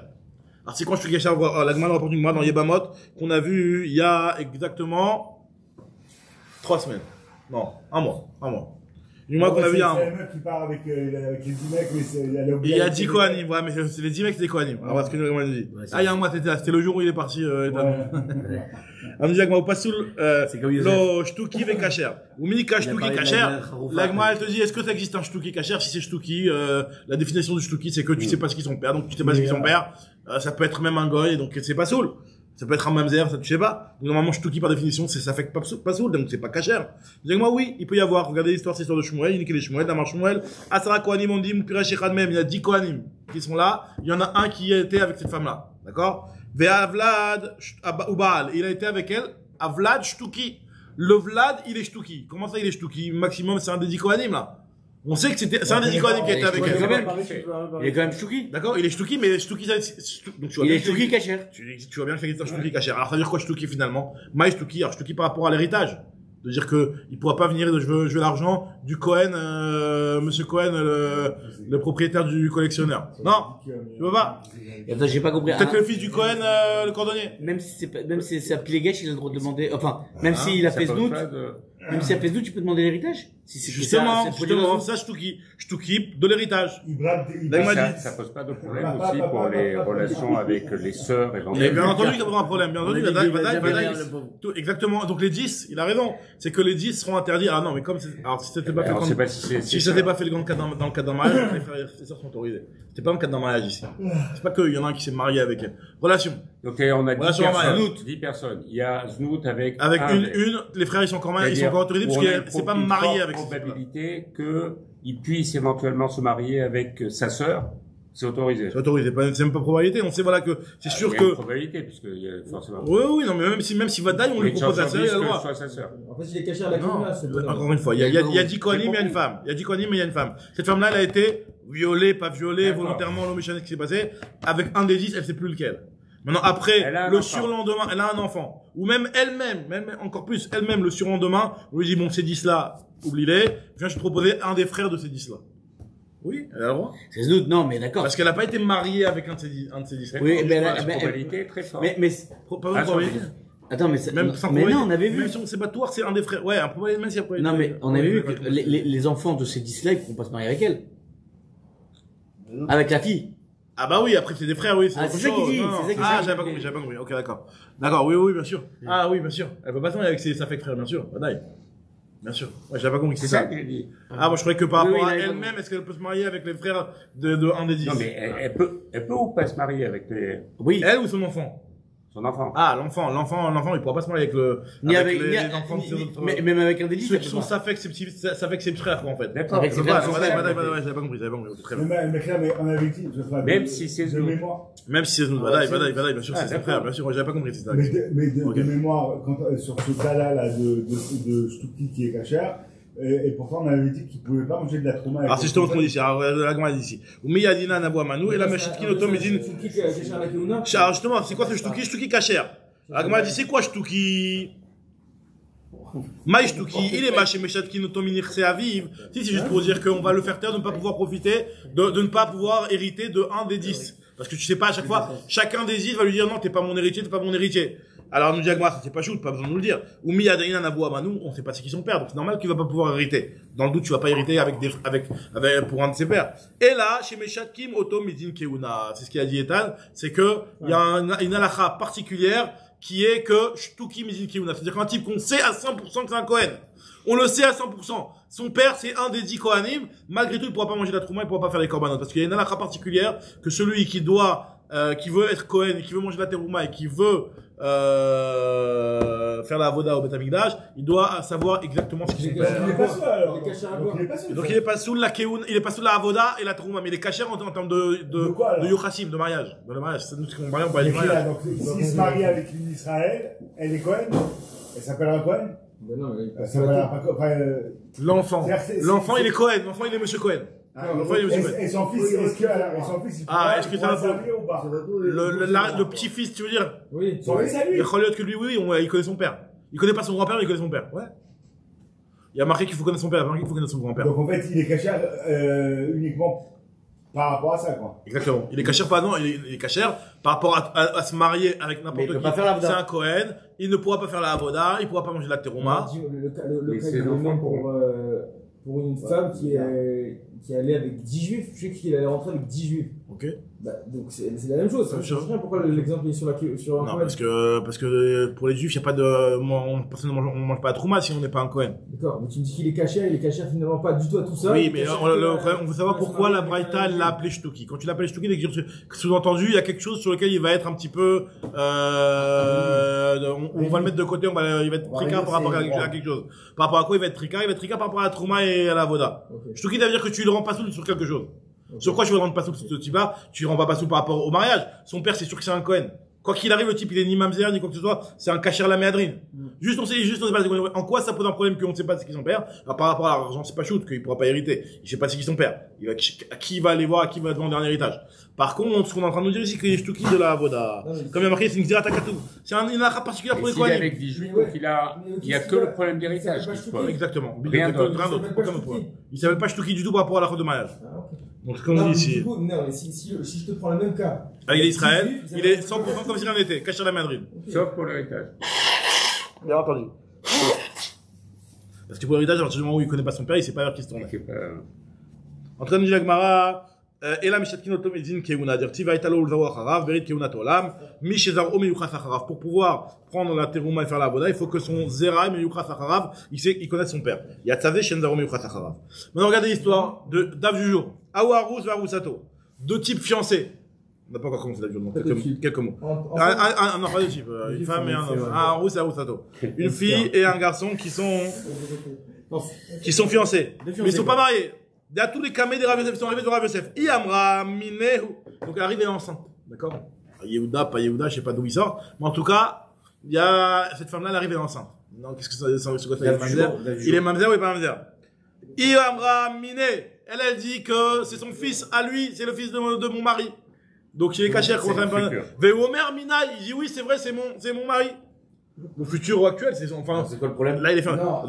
Alors c'est quand je suis caché, la Gemara rapporte une Gemara dans Yebamot qu'on a vu il y a exactement 3 semaines. Non, un mois. Une Gemara qu'on a vu il y a un mois. C'est le mec qui part avec les 10 mecs, mais c'est, il y a 10 Kohanim, ouais, mais c'est les 10 mecs, c'est des Kohanim. Alors, parce que nous, on dit. Ah, il y a un mois, c'était le jour où il est parti, on nous dit que Pasoul, lo shtuki ve kasher. Ou mika shtuki kasher. La Gemara, elle te dit, est-ce que ça existe un shtuki kasher? Si c'est shtuki, la définition du shtuki, c'est que tu sais pas ce qu'ils sont père, donc tu sais pas ce qu'ils sont père. Ça peut être même un goy, donc c'est pas soul. Ça peut être un mamzer, ça tu sais pas. Donc, normalement, shtuki par définition, ça fait pas soul, donc c'est pas kasher. Donc moi, oui, il peut y avoir. Regardez l'histoire, c'est l'histoire de Shmuel, il y a les Shmuel, Damar Shmuel. Asara Kohanim, on dit, Mupira Shechad même, il y a 10 Kohanim qui sont là. Il y en a un qui était avec cette femme-là. D'accord? Vea Vlad, ou Baal, il a été avec elle, à Vlad shtuki. Le Vlad, il est shtuki. Comment ça, il est shtuki? Maximum, c'est un des 10 Kohanim, là. On sait que c'est un des 10 Kohanim qui était avec elle. Il est quand même shtuki. D'accord? Il est shtuki, mais shtuki, donc il est shtuki kasher. Tu vois bien que c'est un shtuki kasher. Alors, ça veut dire quoi shtuki finalement? Maï shtuki, alors shtuki par rapport à l'héritage. De dire que il pourra pas venir, je veux l'argent du Cohen, monsieur Cohen, le propriétaire du collectionneur. Non, tu veux pas. Attends, j'ai pas compris. Peut-être le fils du Cohen, le cordonnier. Même si c'est un pilégesh, il a le droit de demander, enfin, même s'il a fait ce doute, même s'il a fait ce doute, tu peux demander l'héritage? Si c'est justement, ça, shtuki, de l'héritage. Ça pose pas de problème aussi pour les relations avec les sœurs et et bien entendu, il y aura un problème, bien entendu. Exactement. Donc les 10, il a raison. C'est que les 10 seront interdits. Ah non, mais comme alors si c'était pas fait si c'était pas fait dans le cadre d'un mariage, les frères et sœurs sont autorisés. C'était pas dans le cadre d'un mariage ici. C'est pas qu'il y en a un qui s'est marié avec elle. Relation. Donc on a 10 personnes. Il y a Znout avec les frères ils sont encore mariés, ils sont encore autorisés parce que c'est pas marié avec cette probabilité qu'il puisse éventuellement se marier avec sa sœur. C'est autorisé. C'est autorisé. C'est même pas probabilité. On sait, voilà, que c'est sûr que. Probabilité, puisque il y a forcément. Oui, non, mais même si Vadaï, on lui propose sa sœur, il a le droit. En fait, il est caché à la caméra, encore une fois, il y a 10 Kohanim, il y a une femme. Il y a 10 Kohanim, mais il y a une femme. Cette femme-là, elle a été violée, pas violée, volontairement, l'homme méchant, ce qui s'est passé. Avec un des 10, elle sait plus lequel. Maintenant, après, le surlendemain, elle a un enfant. Ou même elle-même, même encore plus, elle-même, le surlendemain, on lui dit, bon, ces 10-là, oublie-les. Viens, je te proposer un des frères de ces 10-là. Oui, elle a le droit. C'est doute, non, mais d'accord. Parce qu'elle n'a pas été mariée avec un de ces 10. Oui, mais la probabilité est très forte. Mais pas probabilité. Attends, mais non, on avait vu. Même si on sait pas tout, c'est un des frères. Ouais, un probabilité, même si après. Non, mais on avait vu que les enfants de ces 10-là, ils pourront pas se marier avec elle. Avec la fille. Ah bah oui, après c'est des frères, oui. C'est ça qu'il dit. Ah, j'avais pas compris. Ok, d'accord. D'accord, oui, bien sûr. Ah oui, bien sûr. Elle peut pas se marier avec sa fake frère, bien sûr. Badaï. Bien sûr. Ouais, j'avais pas compris. C'est ça que j'ai dit. Ah, moi, je croyais que par rapport à elle-même, est-ce qu'elle peut se marier avec les frères de un des 10? Non, mais elle peut ou pas se marier avec les... Oui. Elle ou son enfant? Son enfant. Ah, l'enfant, il pourra pas se marier avec le, Ni avec avec, les ni, enfants de ses ni- autres. mais même avec un délit. Ceux qui sont ça fait que ses frères, quoi, en fait. D'accord. Avec ses Voilà, frères, j'avais pas compris, très bien. Mais là, mais on avait dit, je sais pas, Même si c'est de nous. mémoire. Même si c'est Vadaï, bien sûr, Ah, c'est ses d'accord. frères, bien sûr, j'avais pas compris, c'est ça. Mais de Ok. mémoire, sur ce cas-là, là, de Stouki qui est cachère, et pourtant on avait dit qu'il pouvait pas manger de la trauma. Alors, c'est justement ce qu'on dit ici. Alors, la Gemara dit ici. Ou Miyadina Nabou Amanou, et la Meshitkin Otom Edin. Alors, justement, c'est quoi ce Shtuki? Shtuki Kacher. La Gemara dit, c'est quoi Shtuki? Maï Shtuki, il est Maché Meshatkin Otom Inirse Aviv. Si, c'est juste pour dire qu'on va le faire taire de ne pas pouvoir profiter, de ne pas pouvoir hériter de un des 10. Parce que tu sais pas, à chaque fois, chacun des 10 va lui dire, non, t'es pas mon héritier, t'es pas mon héritier. Alors, nous dit Agmar, c'est pas shoot, pas besoin de nous le dire. Ou Miyadaina Nabou Amanou, on sait pas c'est qui son père, donc c'est normal qu'il va pas pouvoir hériter. Dans le doute, tu vas pas hériter avec pour un de ses pères. Et là, chez Meshatkim, Otom Midin Keuna, c'est ce qu'il a dit Ethan, c'est que, il y a une halakha particulière qui est que Shtuki Midin Keuna. C'est-à-dire qu'un type qu'on sait à 100% que c'est un Kohen. On le sait à 100%. Son père, c'est un des 10 Kohanim. Malgré tout, il pourra pas manger la trouma, il pourra pas faire les korbanot. Parce qu'il y a une halakha particulière que celui qui veut être Kohen et qui veut manger la terouma et qui veut, faire la avoda au Beth Amikdash, il doit savoir exactement ce qu'il Il est pas seul, alors. Il est caché à quoi? Donc il est pas sous la keoun, il est pas sous la avoda et la terouma, mais il est caché en termes de quoi, alors? yochassim, de mariage. De le mariage. C'est nous qui on marie, on parle du Donc, mariage. s'il se marie avec une Israël, elle est Cohen. Elle s'appellera Cohen. Ben non, mais Elle s'appellera pas Cohen. L'enfant, il est Cohen. L'enfant, il est Monsieur Cohen. L'enfant, il est Monsieur Cohen. Et son fils, Est-ce que c'est un peu ou pas? le petit-fils, tu veux dire? Oui. Son fils à lui. Il reconnaît que lui, oui, il connaît son père. Il connaît pas son grand-père, mais il connaît son père. Ouais. Il y a marqué qu'il faut connaître son père, il y a marqué qu'il faut connaître son grand-père. Donc en fait, il est caché uniquement par rapport à ça, quoi. Exactement. Il est cachère il est cachère par rapport à se marier avec n'importe Mais il peut qui. pas faire la avoda. C'est un Cohen. Il ne pourra pas faire la avoda, il pourra pas manger de la terouma. Le cas du même pour une femme qui est allée avec 10 juifs. Je sais qu'il allait rentrer avec 10 juifs. Ok. Bah, donc c'est la même chose. Ça ne change rien. Pourquoi l'exemple est sur un Non, Cohen? parce que pour les juifs, il y a pas de, personne ne mange pas la trouma si on n'est pas un Cohen. D'accord, mais tu me dis qu'il est caché finalement pas du tout à tout ça. Oui, mais on veut savoir pourquoi la Braïta l'a appelé Shtuki. Quand tu l'appelles Shtuki, sous-entendu, il y a quelque chose sur lequel il va être un petit peu, on va le mettre de côté, il va être tricard par rapport à quelque chose. Par rapport à quoi il va être tricard? Il va être tricard par rapport à la trouma et à la voda. Okay. Shtuki, ça veut dire que tu le rends pas soul sur quelque chose. Okay. Sur quoi tu vas le rendre pas soul ce type-là? Tu le rends pas soul par rapport au mariage. Son père, c'est sûr que c'est un Cohen. Quoi qu'il arrive, le type, il est ni mamzer, ni quoi que ce soit, c'est un cachère la méadrine. Juste, on sait pas, en quoi ça pose un problème qu'on ne sait pas c'est qui son père. Alors, par rapport à l'argent, c'est pas shoot, qu'il pourra pas hériter. Il sait pas c'est qui son père. À qui il va aller voir, à qui il va demander un héritage. Par contre, ce qu'on est en train de nous dire ici, qu'il est Shtuki de la Avoda. Comme il y a marqué, c'est une Xira Takatou. C'est une halakha particulière pour les S'il est Kohanim. avec 10 juifs, donc il y a que le problème d'héritage qui se pose. Exactement. Rien d'autre. Aucun autre problème. Il s'appelle pas Shtuki du tout par rapport à la de mariage. Ah, ok. Donc, comme on dit ici. Non, mais si je te prends le même cas. Avec l'Israël, il est 100% comme s'il en était. Caché la Madrid. Sauf pour l'héritage. Bien entendu. Parce que pour l'héritage, à partir du moment où il connaît pas son père, il sait pas vers qui se tourner. En train de dire la Gemara, Ela mishatkin otom edin keuna, dirti va italo ulzawa charav, berit keuna tolam, mishezar ome yuchas acharav. Pour pouvoir prendre la terouma et faire la boda, il faut que son zera ome yuchas acharav, il connaisse son père. Yatzavé shenzar ome yuchas acharav. Maintenant, regardez l'histoire de Dav du jour. Awarus varusato. Deux types fiancés. On n'a pas encore commencé Dav du jour, donc quelques mots. Non, pas de type. Une femme et un homme. Un arus et un arusato. Une fille et un garçon qui sont fiancés. Mais ils sont pas mariés. Il y a tous les camés des Rav Yosef qui sont arrivés de Rav Yosef. Iamra minehu. Donc elle arrive, elle est enceinte. D'accord? Yehuda, pas Yehuda, je sais pas d'où il sort. Mais en tout cas, il y a, cette femme-là, elle arrive, elle est enceinte. Non, qu'est-ce que ça, c'est quoi ça? Il est mamzer ou il est pas mamzer? Iamra mine. Elle dit que c'est son fils à lui, c'est le fils de mon mari. Donc il est caché, comment ça me Veomer mina, il dit oui, c'est vrai, c'est mon mari. Le futur ou actuel, c'est son, enfin. C'est quoi le problème? Là, il est fait. Non.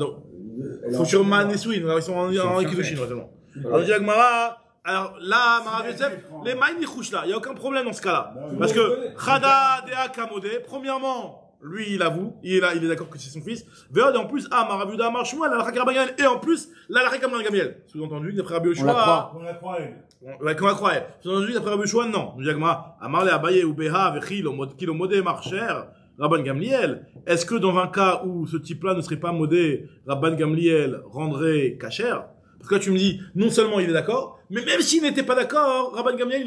Futur man et Swin, ils sont en Ikidushin, vraiment. Alors, dit Agmara, alors là, Marav Yosef, les mains nichouch là, il n'y a aucun problème dans ce cas-là. Parce que, Chada Dea Kamode, premièrement, lui, il avoue, il est d'accord que c'est son fils. Veod, et en plus, Marav Yuda Amar Shmuel, la Lachak Rabban, et en plus, la Lachak Rabban Gamiel. Sous-entendu, d'après Rabbi Yoshua. On la croit. Ouais, qu'on la croit. Sous-entendu, d'après Rabbi Yoshua, non. Nous dit Agmara, Amar le Abaye ou Beha, Vechil, Kilo Modé Marcher, Rabban Gamliel. Est-ce que dans un cas où ce type-là ne serait pas modé, Rabban Gamliel rendrait kasher? Parce que là, tu me dis, non seulement il est d'accord, mais même s'il n'était pas d'accord, Rabban Gamliel,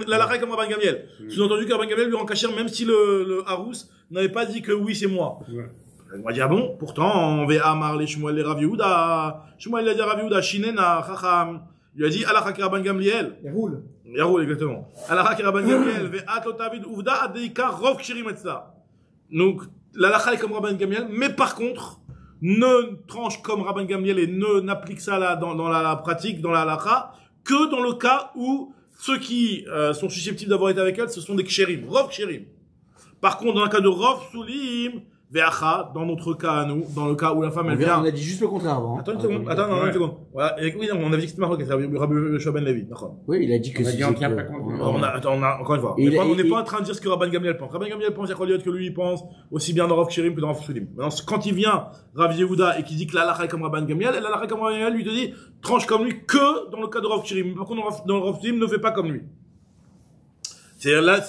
la lacha est comme Rabban Gamliel. Sous-entendu que Rabban Gamliel lui rend cachère, même si le Harous n'avait pas dit que oui, c'est moi. Ouais. On va dire, ah bon, pourtant, on va amar les Shmuel les Rav Yehuda. Shmuel a dit à Rav Yehuda, Shinena, Chacham. Il lui a dit, Allah ki Rabban Gamliel. Il roule, exactement. Allah ki Rabban Gamliel, ve'at lo tavid uvda adeika rov kshirim etzla. Donc, la lacha est comme Rabban Gamliel, mais par contre, ne tranche comme Rabban Gamliel et n'applique ça là, dans la pratique, dans la lacha, que dans le cas où ceux qui sont susceptibles d'avoir été avec elle, ce sont des kshirim, rov kshirim. Par contre, dans le cas de rov sulim, ve'acha, dans notre cas à nous, dans le cas où la femme elle vient. On a dit juste le contraire avant. Attends une seconde, une seconde. Voilà, oui, on avait dit que c'était marrant, que c'est Rabbi Yoshua ben Levi, d'accord. Oui, il a dit que On a dit, on tient pas compte. On a, encore une fois. On n'est pas en train de dire ce que Rabban Gamliel pense. Rabban Gamliel pense, il y a que lui, il pense aussi bien dans Rav Kshirim que dans Rav Sulim. Maintenant, quand il vient, Rav Yehuda, et qu'il dit que la lacha est comme Rabban Gamliel, et la lacha comme Rabban Gamliel lui te dit, tranche comme lui que dans le cas de Rav Kshirim. Par contre, dans Rav Sulim, ne fait pas comme lui. C'est là,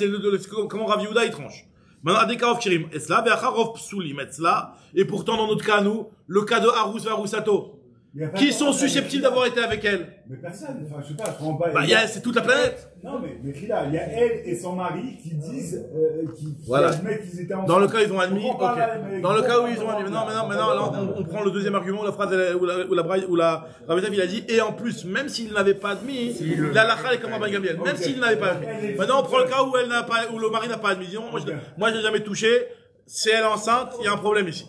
comment Rav Yehuda, il tranche. Maintenant, Adeka Rav Kshirim, Esla, Ve'acha Rav Psulim, Esla, et pourtant, dans notre cas, nous, le cas de Harous et Harousato, qui sont susceptibles d'avoir été avec elle. Mais personne, enfin, je sais pas, je comprends pas. Bah, c'est toute la planète. Non, mais Khila, il y a elle et son mari qui disent, qui voilà. admettent qu'ils étaient ensemble. Dans le cas, ils ont admis, ok. Dans le cas où ils ont admis, maintenant, là, on prend le deuxième argument, la phrase, où la Rabbi il a dit, et en plus, même s'il n'avait pas admis, la lacha est comme Rabban Gamliel, même s'il n'avait pas admis. Maintenant, on prend le cas où elle n'a pas, où le mari n'a pas admis. Disons, moi, je l'ai jamais touché, c'est elle enceinte, il y a un problème ici.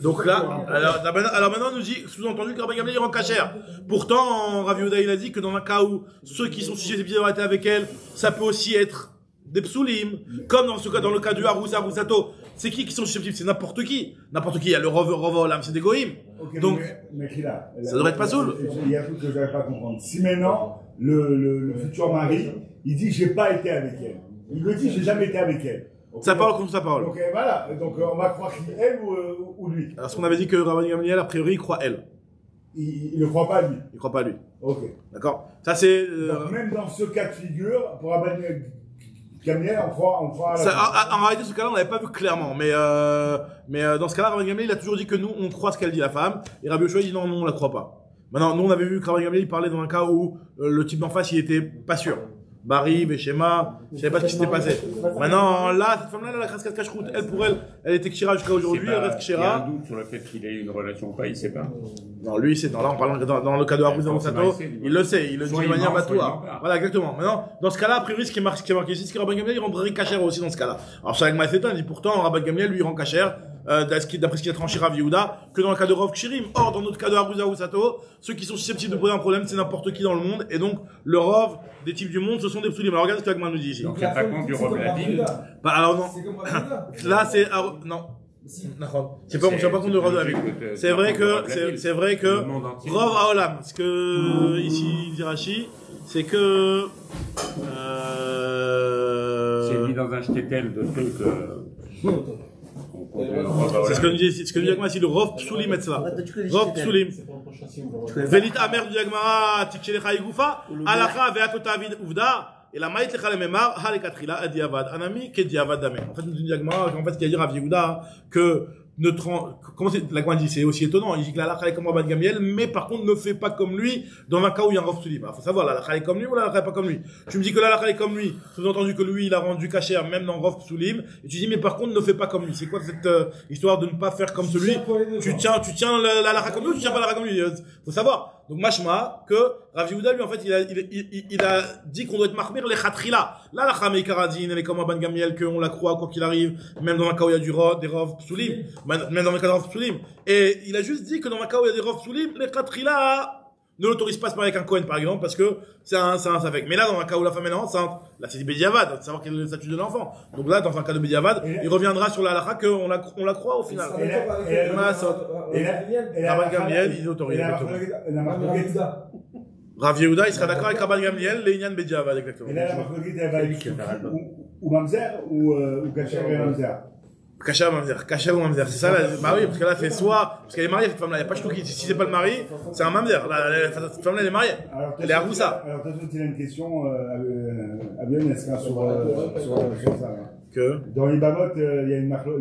Donc là, alors maintenant on nous dit, sous-entendu que Rabban Gamliel il rend cachère. Pourtant, Rav Yehuda il a dit que dans un cas où ceux qui sont susceptibles d'avoir été avec elle, ça peut aussi être des psulim, comme dans le cas du Harousato. C'est qui sont susceptibles? C'est n'importe qui. N'importe qui. Il y a le Rov Olam, c'est des goïms. Okay, donc, mais Khila, ça devrait être pas saoul. Il y a un truc que je n'arrive pas à comprendre. Si maintenant, le futur mari, il dit j'ai pas été avec elle. Il me dit j'ai jamais été avec elle. Sa parole contre sa parole. Donc voilà, donc on va croire qu'il elle ou lui. Alors ce qu'on avait dit que Rabban Gamliel, a priori, il croit elle. Il ne croit pas lui. Il croit pas lui. Ok. D'accord. Ça c'est. Donc même dans ce cas de figure, pour Rabban Gamliel, on croit à la. En réalité, ce cas-là, on l'avait pas vu clairement, mais dans ce cas-là, Rabban Gamliel, il a toujours dit que nous, on croit ce qu'elle dit la femme, et Rabbi Yoshua dit non, on la croit pas. Maintenant, nous, on avait vu que Rabban Gamliel, il parlait dans un cas où le type d'en face, il était pas sûr. Barry, Béchéma, je savais pas ce qui s'était passé. Maintenant, là, cette femme-là, elle a la cascade cache-route. Elle, pour elle, elle était Kshira jusqu'à aujourd'hui, elle reste Kshira. Il y a un doute sur le fait qu'il ait eu une relation ou pas, il sait pas. Non, lui, c'est, là, on parle dans le cas de Harous Sato, il le sait, il le dit de manière batoire. Voilà, exactement. Maintenant, dans ce cas-là, a priori, ce qui est marqué ici, c'est que Rabban Gamliel, il rendrait cachère aussi dans ce cas-là. Alors, c'est avec Maïsetan, il dit pourtant, Rabban Gamliel, lui, il rend cachère, d'après ce qu'il a tranché Rav Yehuda, que dans le cas de Rav Kshirim. Or, dans notre cas de Harous Sato, ceux qui sont susceptibles de poser un problème, c'est n'importe qui dans le monde, et donc, le Rav des types du monde, ce sont des psulim. Alors, regarde ce que Agman nous dit ici. Donc, il n'y a pas compte du Rav Ladin. Bah, alors, non. Là, c'est, non. C'est pas, on tient pas compte de Rav David. C'est vrai que, Rav Haolam, ce que, ici, dit Rashi, c'est que, c'est mis dans un shtetl de trucs, c'est ce que nous dit Agma ici, le Rav Psulim Etzla. Rav Psulim. Velit Amer du Agmara, Tikshelecha Igufa, Alacha Veatot Avid Uvda, et la Maït Lecha Lememar, Halekatrila, Adiavad, Anami, Kediavad Dame. En fait, nous dit Agmara, en fait, ce qu'il a dit Rav Yehuda, que comment c'est, l'Agma dit, c'est aussi étonnant. Il dit que la lacha est comme Rabban Gamliel, mais par contre, ne fait pas comme lui dans un cas où il y a un Rav Psulim. Alors, faut savoir, la lacha est comme lui ou la lacha est pas comme lui. Tu me dis que la lacha est comme lui, sous-entendu que lui, il a rendu cachère même dans Rav Psulim, et tu dis, mais par contre, ne fais pas comme lui. C'est quoi cette histoire de ne pas faire comme celui? Tu tiens la lacha comme lui ou tu tiens pas la lacha comme lui? Faut savoir. Donc, mashma, que Rav Yehuda, lui, en fait, il a dit qu'on doit être mahmir les khatrila. La lacha meikaradine, elle est comme Rabban Gamliel, qu'on la croit, quoi qu'il arrive, même dans un cas où il y a des Rav Psulim. Même dans le cas de Rav Psulim. Et il a juste dit que dans un cas où il y a des Rav Psulim, les Khatrila ne l'autorisent pas à se marier avec un Kohen, par exemple, parce que c'est un safek. Mais là, dans un cas où la femme est enceinte, là, c'est du Bédiavad, de savoir quel est le statut de l'enfant. Donc là, dans un cas de Bédiavad, il reviendra sur la halakha qu'on la croit au final. Rabban Gamliel, il autorise. Rav Yehuda, il sera d'accord avec Rabban Gamliel, les Inyan Bédiavad, exactement. Et là, la marque elle va être ou Mamzer, ou Kacher et Mamzer. Kacher ou Mamzer, c'est ça, bah oui, parce que là, c'est soit, parce qu'elle est mariée, cette femme-là, il n'y a pas Shtouki. Si c'est pas le mari, c'est un Mamzer. Cette femme-là, elle est mariée. Elle est Aroussa. Alors, toi, tu as une question, à bien, est-ce qu'il sur ça, que? Dans les Bamot, il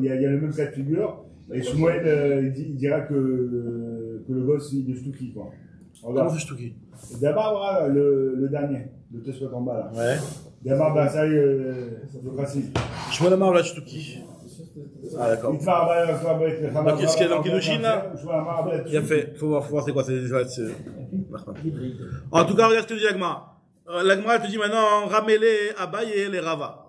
y a le même cas de figure, et Shmuel, il dira que le gosse, il est Shtouki, quoi. Comment c'est Shtouki? D'abord, voilà, le dernier, le Tesla en bas là. Ouais. D'abord, ben ça y est, le raciste. Je me la marre là, Shtouki. Ah, d'accord. Il te fait un bail, Qu'est-ce qu'il y a dans le Kiddushin là? Je vois un marbre. Il a fait. Faut voir c'est quoi. En tout cas, regarde ce que dit l'Agma. L'Agma, elle te dit maintenant, Ramélé, Abaye, les Rava.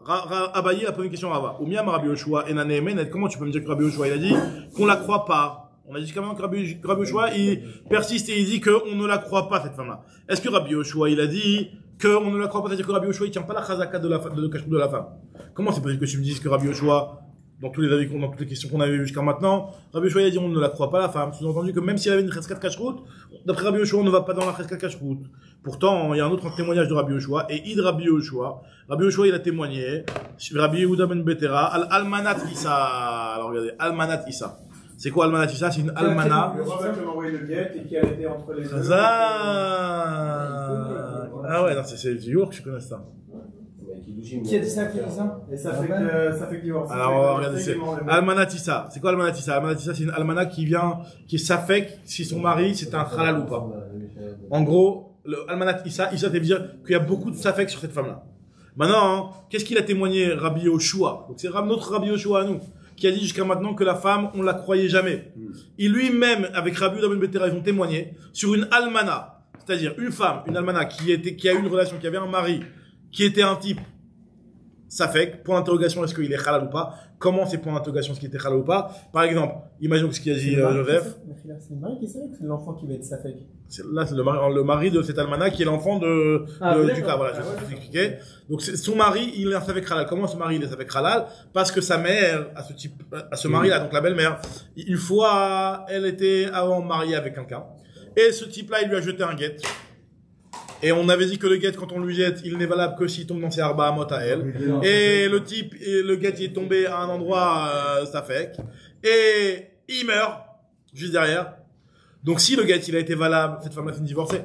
Abaye, la première question Rava. Ou Miam Rabbi Yoshua, Enane Menet. Comment tu peux me dire que Rabbi Yoshua, il a dit qu'on la croit pas? On a dit quand même que Rabbi Yoshua, il persiste et il dit qu'on ne la croit pas, cette femme-là. Est-ce que Rabbi Yoshua, il a dit qu'on ne la croit pas, c'est-à-dire que Rabbi Yoshua, il tient pas la chazaka de kashrut de la femme? Comment c'est possible que tu me dises que Rabbi Yoshua, dans tous les avis, dans toutes les questions qu'on avait vues jusqu'à maintenant, Rabbi Yoshua, il a dit on ne la croit pas, la femme. Sous-entendu que même s'il avait une chazaka de kashrut, d'après Rabbi Yoshua, on ne va pas dans la chazaka de kashrut. Pourtant, il y a un autre témoignage de Rabbi Yoshua, et Id Rabbi Yoshua, il a témoigné, Rabbi Yehuda ben Betera, Al-Almanat Issa. Alors regardez, Almanat Issa. C'est quoi Almanat Issa? C'est une almana. Le rabbin qui m'a envoyé le guet et qui a été entre les deux. Ah ouais, non, c'est lourd que je connaisse ça. Qui a dit ça? Qui a dit ça? Et ça fait que divorce. Alors, regardez, c'est Almanat Issa. C'est quoi Almanat Issa? Almanat Issa, c'est une almana qui est safek si son mari c'est un halal ou pas. En gros, le Almanat Issa, ça veut dire qu'il y a beaucoup de safek sur cette femme-là. Maintenant, qu'est-ce qu'il a témoigné Rabbi Yoshua? Donc c'est notre Rabbi Yoshua à nous, qui a dit jusqu'à maintenant que la femme, on la croyait jamais. Et lui-même, avec Rabbi Yehuda ben Betera, ils ont témoigné sur une almana, c'est-à-dire une femme, une almana qui a eu une relation, qui avait un mari, qui était un type safek, point d'interrogation, est-ce qu'il est halal ou pas? Comment c'est point d'interrogation, est-ce qu'il était halal ou pas? Par exemple, imaginons ce qu'il a dit Joseph. C'est le mari qui est safek ou c'est l'enfant qui va être safek? Là, c'est le mari de cette almana qui est l'enfant du cas. Voilà, je vais vous expliquer. Donc, son mari, il est safek halal. Comment ce mari, il est safek halal? Parce que sa mère, à ce mari-là, donc la belle-mère, une fois, elle était avant mariée avec quelqu'un. Et ce type-là, il lui a jeté un guet. Et on avait dit que le guet, quand on lui jette, il n'est valable que s'il tombe dans ses arba amot à elle. Et le type, le guet, il est tombé à un endroit, safek. Et il meurt, juste derrière. Donc si le guet, il a été valable, cette femme-là finit divorcée.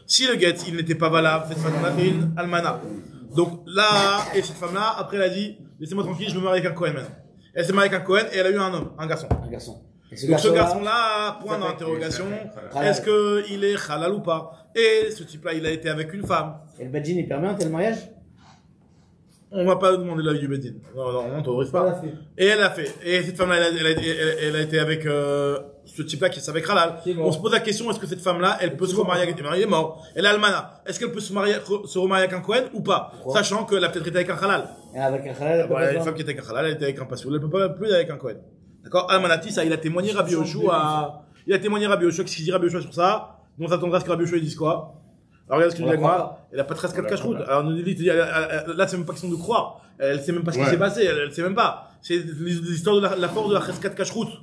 Si le guet, il n'était pas valable, cette femme-là fait une almana. Donc là, et cette femme-là, après elle a dit, laissez-moi tranquille, je me marie avec un Cohen maintenant. Elle s'est mariée avec un Cohen et elle a eu un homme, un garçon. Un garçon. Donc ce garçon-là, point d'interrogation, est-ce qu'il est halal ou pas? Et ce type-là, il a été avec une femme. Et le Badjin, il permet un tel mariage? On va pas demander l'avis du Bedin. Non, on t'autorise pas. Et elle a fait. Et cette femme-là, elle a été avec ce type-là qui est avec halal. On se pose la question, est-ce que cette femme-là, elle peut se remarier avec un mari? Il est mort. Elle est almana. Est-ce qu'elle peut se remarier avec un Cohen ou pas? Sachant qu'elle a peut-être été avec un halal. Et avec un halal, elle peut pas. Une femme qui était avec un halal, elle était avec un passoul. Elle peut pas plus avec un Cohen. D'accord? Almanati, ça, il a témoigné Rabbi Yoshua. Il a témoigné Rabbi Yoshua. Qu'est-ce qu'il dit Rabbi Yoshua sur ça? Donc, on s'attendra à ce que Rabbi Yoshua dise quoi? Alors, regarde ce que dit Agma. Elle a pas 13 4 cacheroutes. Alors, on nous dit, là, c'est même pas question de croire. Elle sait même pas ce qui s'est passé. Elle sait même pas. C'est l'histoire de la force de la 13 4 cacheroutes.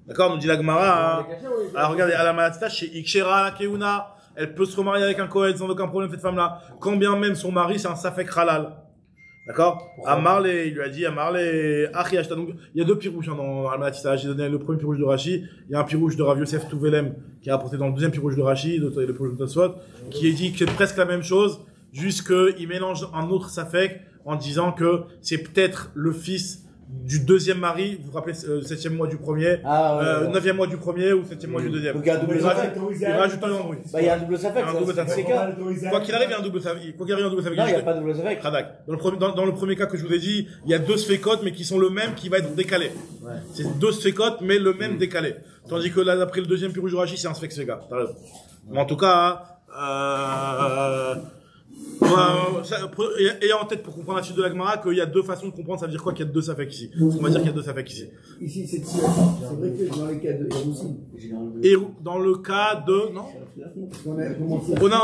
D'accord? On nous dit l'Agmara. Alors, regardez, Almanati, chez Ikshera, Keuna. Elle peut se remarier avec un Kohen sans aucun problème, cette femme-là. Quand bien même son mari, c'est un Safek Halal. D'accord? Amarlé, il lui a dit, Amarlé, Achiashta. Donc, il y a deux pirouches, dans Almanatissa. J'ai donné le premier pirouche de Rashi. Il y a un pirouche de Rav Yosef Touvelem, qui a apporté dans le deuxième pirouche de Rashi, le pirouche de Tosfot, qui dit que c'est presque la même chose, juste qu'il mélange un autre Safek en disant que c'est peut-être le fils du deuxième mari, vous vous rappelez, 7e mois du premier, 9e mois du premier ou 7e mois du deuxième. Donc il y a un double Safek. Il rajoute un embrouille. Bah, il y a un double Safek. Un double Safek. Quoi qu'il arrive, il y a un double Safek. Quoi qu'il arrive, il y a un double Safek. Non, il n'y a pas de double Safek. Dans le premier cas que je vous ai dit, il y a deux sfécotes, mais qui sont le même, qui va être décalé. Ouais. C'est deux sfécotes, mais le même décalé. Tandis que là, d'après le deuxième pirouge de Rashi, c'est un sfek sfeka. T'as raison. Mais en tout cas, ayant en tête pour comprendre la suite de la Gemara qu'il y a deux façons de comprendre, ça veut dire quoi qu'il y a deux safek ici. On va dire qu'il y a deux safek ici. Ici, c'est vrai que dans les cas de Héroussine. Et dans le cas de, non?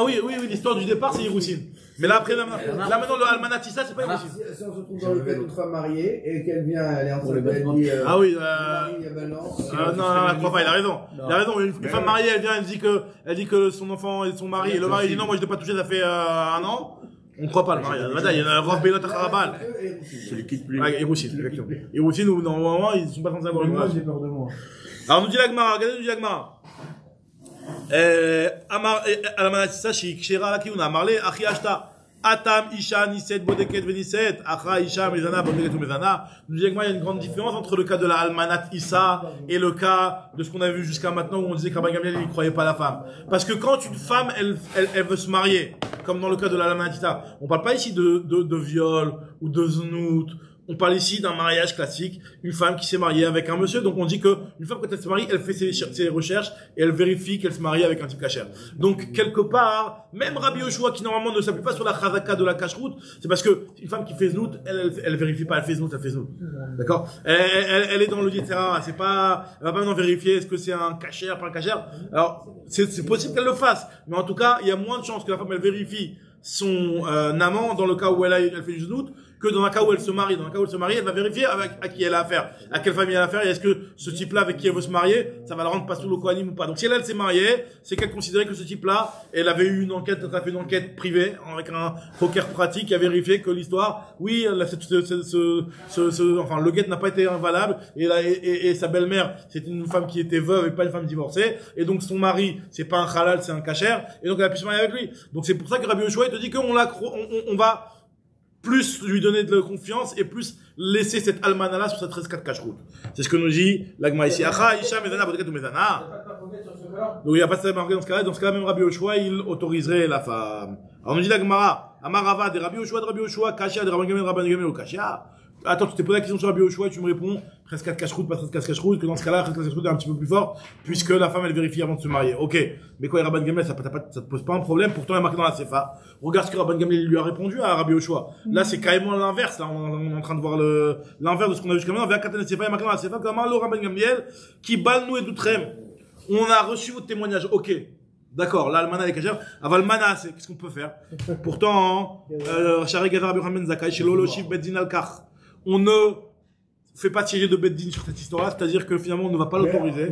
Oui, l'histoire du départ, c'est Héroussine. Mais là, après, là maintenant, le Almanatissa, c'est pas Héroussine. Si on se trouve dans le cas d'une femme mariée et qu'elle vient, elle est en train de dire, ah oui, non, je crois pas, il a raison. Il a raison, une femme mariée, elle vient, elle dit que son enfant est son mari, et le mari dit non, moi je l'ai pas touché, ça fait un an. On ne croit pas le mari. Il y a un Rav Benot Acharabal. C'est le quitte plus. Héroussine, exactement. Héroussine, où normalement, ils sont pas censés avoir une Moi, j'ai peur de moi. Alors, nous dit l'Agmara, regardez, nous dit l'Agmara. Almanatissa, chez Kshera, Lakiuna, Marlé, Achiashta. Atam, Isha, Niset, Bodeket, Veniset, Acha, Isha, Mezana, Bodeket ou Mezana. Nous disons que moi, il y a une grande différence entre le cas de la Almanat Issa et le cas de ce qu'on a vu jusqu'à maintenant où on disait que Rabban Gamliel, il ne croyait pas la femme. Parce que quand une femme, elle veut se marier, comme dans le cas de la Almanat Issa, on parle pas ici de viol ou de znout. On parle ici d'un mariage classique, une femme qui s'est mariée avec un monsieur. Donc on dit que une femme quand elle se marie, elle fait ses recherches et elle vérifie qu'elle se marie avec un type kasher. Donc quelque part, même Rabbi Yoshua qui normalement ne s'appuie pas sur la chazaka de la kashrut, c'est parce que une femme qui fait znout, elle vérifie pas, elle fait znout. D'accord? Elle est dans le etc. C'est pas, elle va pas maintenant vérifier est-ce que c'est un kasher, pas un kasher. Alors c'est possible qu'elle le fasse, mais en tout cas il y a moins de chances que la femme elle vérifie son amant dans le cas où elle fait du znout que dans un cas où elle se marie. Dans un cas où elle se marie, elle va vérifier à qui elle a affaire, à quelle famille elle a affaire, et est-ce que ce type-là avec qui elle veut se marier, ça va la rendre pas sous le Kohanim ou pas. Donc si elle s'est mariée, c'est qu'elle considérait que ce type-là, elle avait eu une enquête, elle a fait une enquête privée, avec un poker pratique, qui a vérifié que l'histoire, oui, enfin, le guet n'a pas été invalable, et sa belle-mère, c'était une femme qui était veuve et pas une femme divorcée, et donc son mari, c'est pas un halal, c'est un kasher, et donc elle a pu se marier avec lui. Donc c'est pour ça que Rabbi Yoshua, il te dit qu'on va plus lui donner de confiance et plus laisser cette almanala sur cette 13-4 kashrut. C'est ce que nous dit l'agma ici. Acha, Isha, Mezana, Bodeket ou Mezana. Donc il n'y a pas de marqué dans ce cas-là. Dans ce cas-là, même Rabbi Yoshua, il autoriserait la femme. Alors nous dit l'agmara, Amarava, de Rabbi Yoshua, Kashia, de Rabban Gamliel, ou Kashia. Attends, tu t'es posé la question sur Rabbi Yoshua et tu me réponds 13-4 kashrut, pas 13-4 kashrut, que dans ce cas-là, 13-4 kashrut est un petit peu plus fort, puisque la femme, elle vérifie avant de se marier. Ok. Mais quoi, Rabban Gamliel, ça te pose pas un problème, pourtant il est marqué dans la Sefa. Regarde ce que Rabban Gamliel lui a répondu à Rabbi Yoshua. Là, c'est carrément l'inverse, là, on est en train de voir l'inverse de ce qu'on a vu jusqu'à maintenant. Vers Katan et Sefa, il est marqué dans la Sefa, comme le Rabban Gamliel, qui balnou et d'outrem. On a reçu votre témoignage. Ok. D'accord, là, le mana est cachère. Aval mana, qu'est-ce qu'on peut faire? Pourtant, Shari Gazar Rabbi Yochanan Zakai, chez Loloshif Beddin al-Kach. On ne fait pas tirer de Beddin sur cette histoire-là, c'est-à-dire que finalement on ne va pas l'autoriser.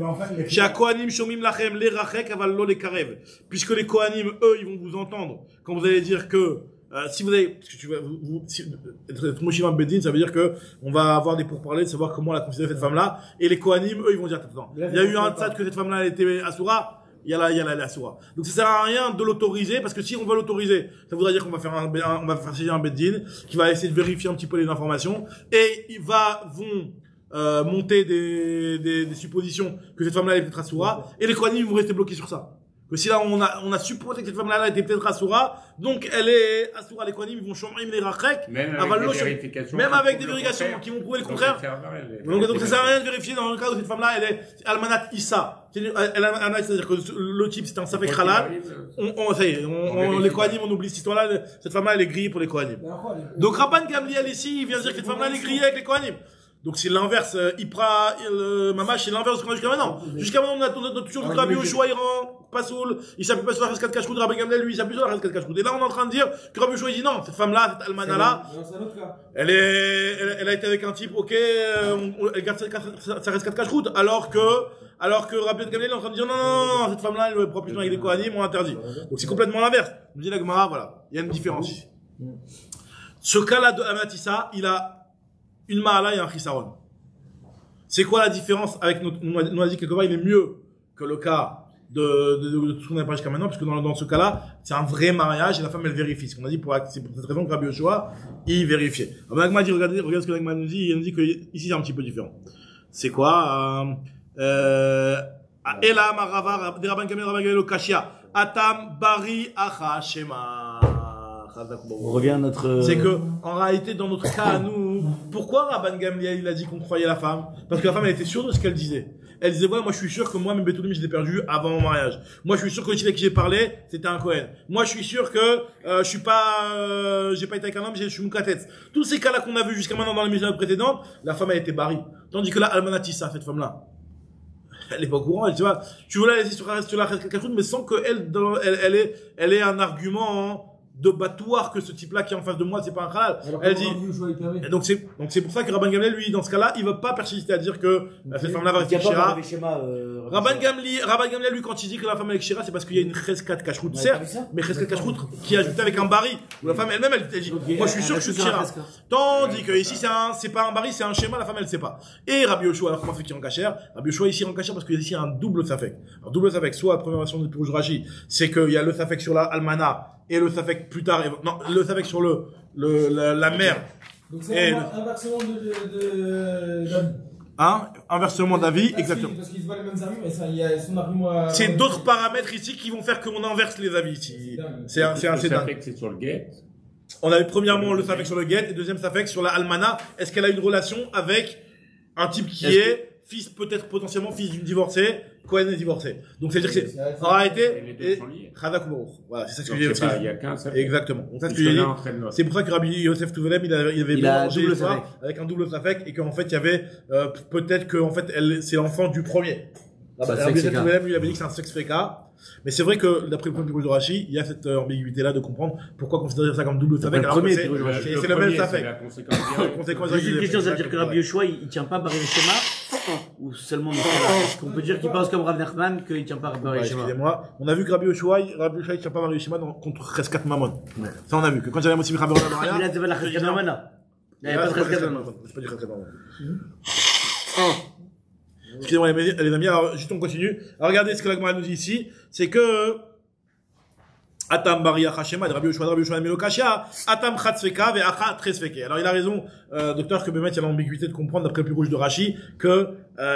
Chez Kohanim Shomim Lachem, les Rachek, Aval Lo les Karev. Puisque les Kohanim, eux, ils vont vous entendre quand vous allez dire que, si vous avez, parce que tu vas, être Moshiva Beddin, ça veut dire que on va avoir des pourparlers de savoir comment on a considéré cette femme-là. Et les Kohanim, eux, ils vont dire, attends, il y a eu un tzad que cette femme-là, elle était Asura. Il y a la Asura. Donc ça sert à rien de l'autoriser, parce que si on va l'autoriser, ça voudrait dire qu'on va faire on va faire saisir un beddin, qui va essayer de vérifier un petit peu les informations, et ils vont monter des suppositions que cette femme-là est peut-être Asura, et les Kohanim vont rester bloqués sur ça. Que si là on a supposé que cette femme-là était peut-être Asura, donc elle est Asura, les Kohanim, ils vont changer les Rachek, même avec des vérifications qui vont prouver le contraire. Donc ça sert à rien de vérifier dans le cas où cette femme-là, elle est Almanat Issa. C'est-à-dire que le type, c'est un Safek Halal. Les Kohanim, on oublie cette histoire-là, cette femme-là, elle est grillée pour les Kohanim. Donc Rabban Gamliel ici, il vient dire que cette femme-là, elle est grillée avec les Kohanim. Donc c'est l'inverse, Mamash, c'est l'inverse de ce qu'on a jusqu'à maintenant. Jusqu'à maintenant, on a toujours dit Rabbi Yoshua, il rend pas soul, il s'appuie pas sur la Cheskat Kashrut, Rabban Gamliel, lui, il s'appuie sur la Cheskat Kashrut. Et là, on est en train de dire que Rabbi Yoshua, il dit non, cette femme-là, cette Almana-là, elle a été avec un type, ok, elle garde sa Cheskat Kashrut, alors que Rabban Gamliel est en train de dire non, cette femme-là, elle prend plus avec les Kohanim, on interdit. Donc c'est complètement l'inverse. Nous dit la Gemara, voilà, il y a une différence ici. Ce cas-là de Amatissa, il a une ma'ala et un chisaron. C'est quoi la différence avec on a dit quelque part, il est mieux que le cas de tout ce qu'on a parlé jusqu'à maintenant, parce que dans ce cas-là, c'est un vrai mariage et la femme, elle vérifie. Ce qu'on a dit c'est pour cette raison que Rabbi Yoshua, il vérifiait. L'agma dit, regarde ce que l'agma nous dit, il nous dit que ici, c'est un petit peu différent. C'est quoi, Ela marava, de Rabban Gamliel, Kashia, Atam, Bari, Acha, Shema. On revient à notre... C'est que, en réalité, dans notre cas, à nous, pourquoi Rabban Gamliel, il a dit qu'on croyait la femme? Parce que la femme, elle était sûre de ce qu'elle disait. Elle disait, ouais, moi, je suis sûr que moi, mes Betoulim, je l'ai perdu avant mon mariage. Moi, je suis sûr que le type avec qui j'ai parlé, c'était un Cohen. Moi, je suis sûr que, j'ai pas été avec un homme, je suis Moukatetz. Tous ces cas-là qu'on a vus jusqu'à maintenant dans l'émission précédente, la femme, elle était barrie. Tandis que là, Almanatissa, cette femme-là, elle est pas au courant, tu vois. Tu veux la laisser sur la quelque chose, mais sans que elle ait un argument, de battoir que ce type-là qui est en face de moi, c'est pas un halal. Elle dit, et donc c'est pour ça que Rabban Gamliel, lui, dans ce cas-là, il va pas persister à dire que cette femme-là va rester Kshira. Rabban Gamliel, lui, quand il dit que la femme est Kshira, c'est parce qu'il y a une Cheskat Kashrut, certes, mais Cheskat Kashrut qui est ajoutée avec un bari, où la femme elle-même, elle dit, moi, je suis sûr que je suis Kshira. Tandis que ici, c'est pas un bari, c'est un schéma, la femme, elle sait pas. Et Rabbi Yoshua, alors comment fait qu'il est en cachère? Rabbi Yoshua ici en cachère parce qu'il y a ici un double safek. Alors, double safek, soit la première version de Pirouj Rashi, c'est qu'il y a le safek sur la Almana, et le safek plus tard, non, le safek sur la mère. Donc c'est inversement d'avis. Hein? Inversement d'avis, exactement. Parce qu'ils se voient les mêmes avis, mais ça, il y a son argument. C'est d'autres paramètres ici qui vont faire qu'on inverse les avis ici. C'est assez dingue. Le safek, c'est sur le guet. On avait premièrement le safek sur le guet et deuxième safek sur la almana. Est-ce qu'elle a une relation avec un type qui est fils, peut-être potentiellement fils d'une divorcée, Cohen est divorcé. Donc c'est-à-dire que c'est, en réalité, Chazak ou Baruch. Voilà, c'est ça ce que je dis. Il y a qu'un safek. Exactement. Donc ça ce que je dis. C'est pour ça que Rabbi Yosef Touvelem, il avait mélangé l'histoire avec un double safek et qu'en fait il y avait, peut-être que, en fait, c'est l'enfant du premier. Rabbi Yosef Touvelem, lui, il avait dit que c'est un sexe féca. Mais c'est vrai que, d'après le premier Pirouge de Rashi, il y a cette ambiguïté-là de comprendre pourquoi considérer ça comme double safek. Alors que c'est le même safek. J'ai une question, ça veut dire que Rabbi Yoshua, il tient pas Baruch Shema? Ou seulement est-ce qu'on peut dire qu'il pense comme Rav Nachman qu'il tient pas Baruch Shema? Excusez-moi. On a vu que Rabbi Yoshua, il tient pas Baruch Shema contre Cheskat Mamon. Ça, on a vu que quand j'avais aussi Rabbi Yoshua, il a dit la Cheskat Mamon. Il n'y avait pas de Cheskat Mamon. C'est pas du Cheskat Mamon. Excusez-moi les amis, alors juste on continue. Alors regardez ce que la Gemara nous dit ici, c'est que Atam Baria Hashema, Rabbi Yoshua Melo Kashia, Atam Chatzfeka ve Acha Tresfeke. Alors il a raison, docteur, que Bémet, il y a l'ambiguïté de comprendre d'après le plus rouge de Rashi que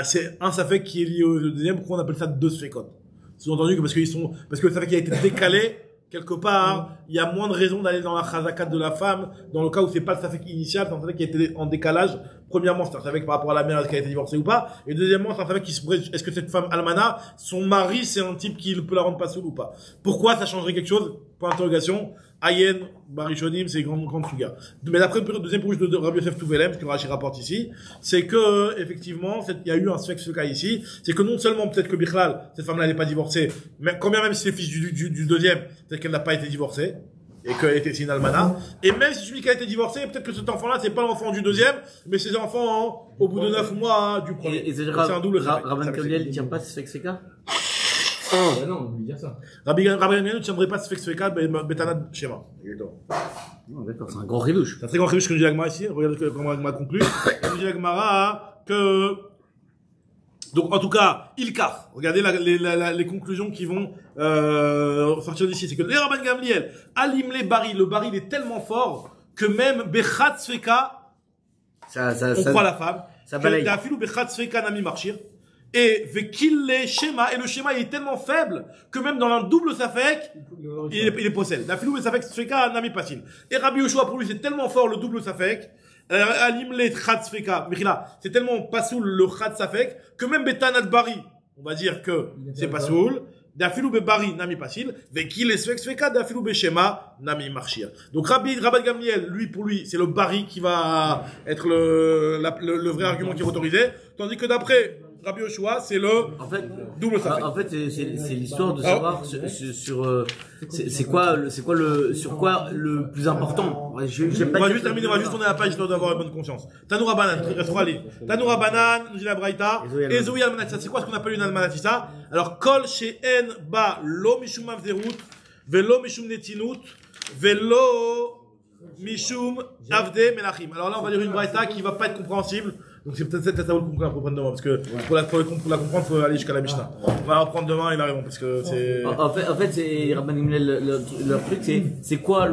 c'est un safek qui est lié au deuxième. Pourquoi on appelle ça deux sfekot? Sous-entendu que parce que le safek qui a été décalé quelque part, il y a moins de raisons d'aller dans la chazakat de la femme, dans le cas où c'est pas le safek initial, c'est un safek qui a été en décalage. Premièrement, c'est un safek par rapport à la mère, est-ce qu'elle a été divorcée ou pas. Et deuxièmement, c'est un safek est-ce que cette femme almana, son mari, c'est un type qui peut la rendre pas soul ou pas. Pourquoi ça changerait quelque chose? Point d'interrogation. Ayen, Barishonim, c'est grande suga. Mais d'après le deuxième pouce de Rabbi Yosef Touvelem, ce que Rashi rapporte ici, c'est que, effectivement, il y a eu un ce cas ici, c'est que non seulement peut-être que Bichlal, cette femme-là, elle n'est pas divorcée, mais quand bien même si c'est fils du deuxième, peut-être qu'elle n'a pas été divorcée, et qu'elle était une almana, et même si celui qui a été divorcé, peut-être que cet enfant-là, c'est pas l'enfant du deuxième, mais c'est l'enfant, au bout de 9 mois, du premier. Et c'est un double Rabban Gamliel, il tient pas ce ce cas? Non, on lui dire ça. Rabbi Gamliel ne tiendrait pas ce fait Betanat Shema. Non, d'accord, c'est un grand ridouche. C'est un très grand ridouche que nous dit l'Agmara ici. Regardez comment l'Agmara conclut. Nous dit l'Agmara que, donc, en tout cas, Ilkar. Regardez les conclusions qui vont, sortir d'ici. C'est que les Rabban Gamliel, Alim le baril est tellement fort que même Bechat Sfeka, on croit la femme. Ça balaye. Dafilou Bechat Sfeka Nami Marchir. Et le schéma est tellement faible que même dans un double safek, il est possède. La filou et safek sfeka nami pasil. Et Rabbi Yoshua pour lui c'est tellement fort le double safek, alim le chat sfeka, Michila, c'est tellement pasoul le chat safek que même betanat bari, on va dire que c'est pasoul. Dafilou be bari nami pasil, vekil sfek sfeka dafilou be shema nami marchir. Donc Rabban Gamliel, pour lui, c'est le bari qui va être le vrai argument qui est autorisé, tandis que d'après Rabbi Yoshua, c'est le double safek. En fait, c'est l'histoire de savoir c'est quoi le plus important. On va juste terminer, on va juste tourner la page histoire d'avoir une bonne conscience. Tanoura Banan, il reste 3 lignes. Tanoura Banan, nous dit la Braïta, Ezoui Almanatissa. C'est quoi ce qu'on appelle une Almanatissa? Alors, Kol She'en Ba Lo Mishum Avzerut, Velo Mishum Netinut, Velo Mishum Avde Melachim. Alors là, on va dire une Braïta qui va pas être compréhensible. Donc c'est peut-être ça vaut le coup qu'on la reprenne demain, parce que pour la comprendre, faut aller jusqu'à la Mishnah. On va la reprendre demain, il a raison, parce que c'est... En fait, c'est, Rabban Gamliel, leur truc, c'est quoi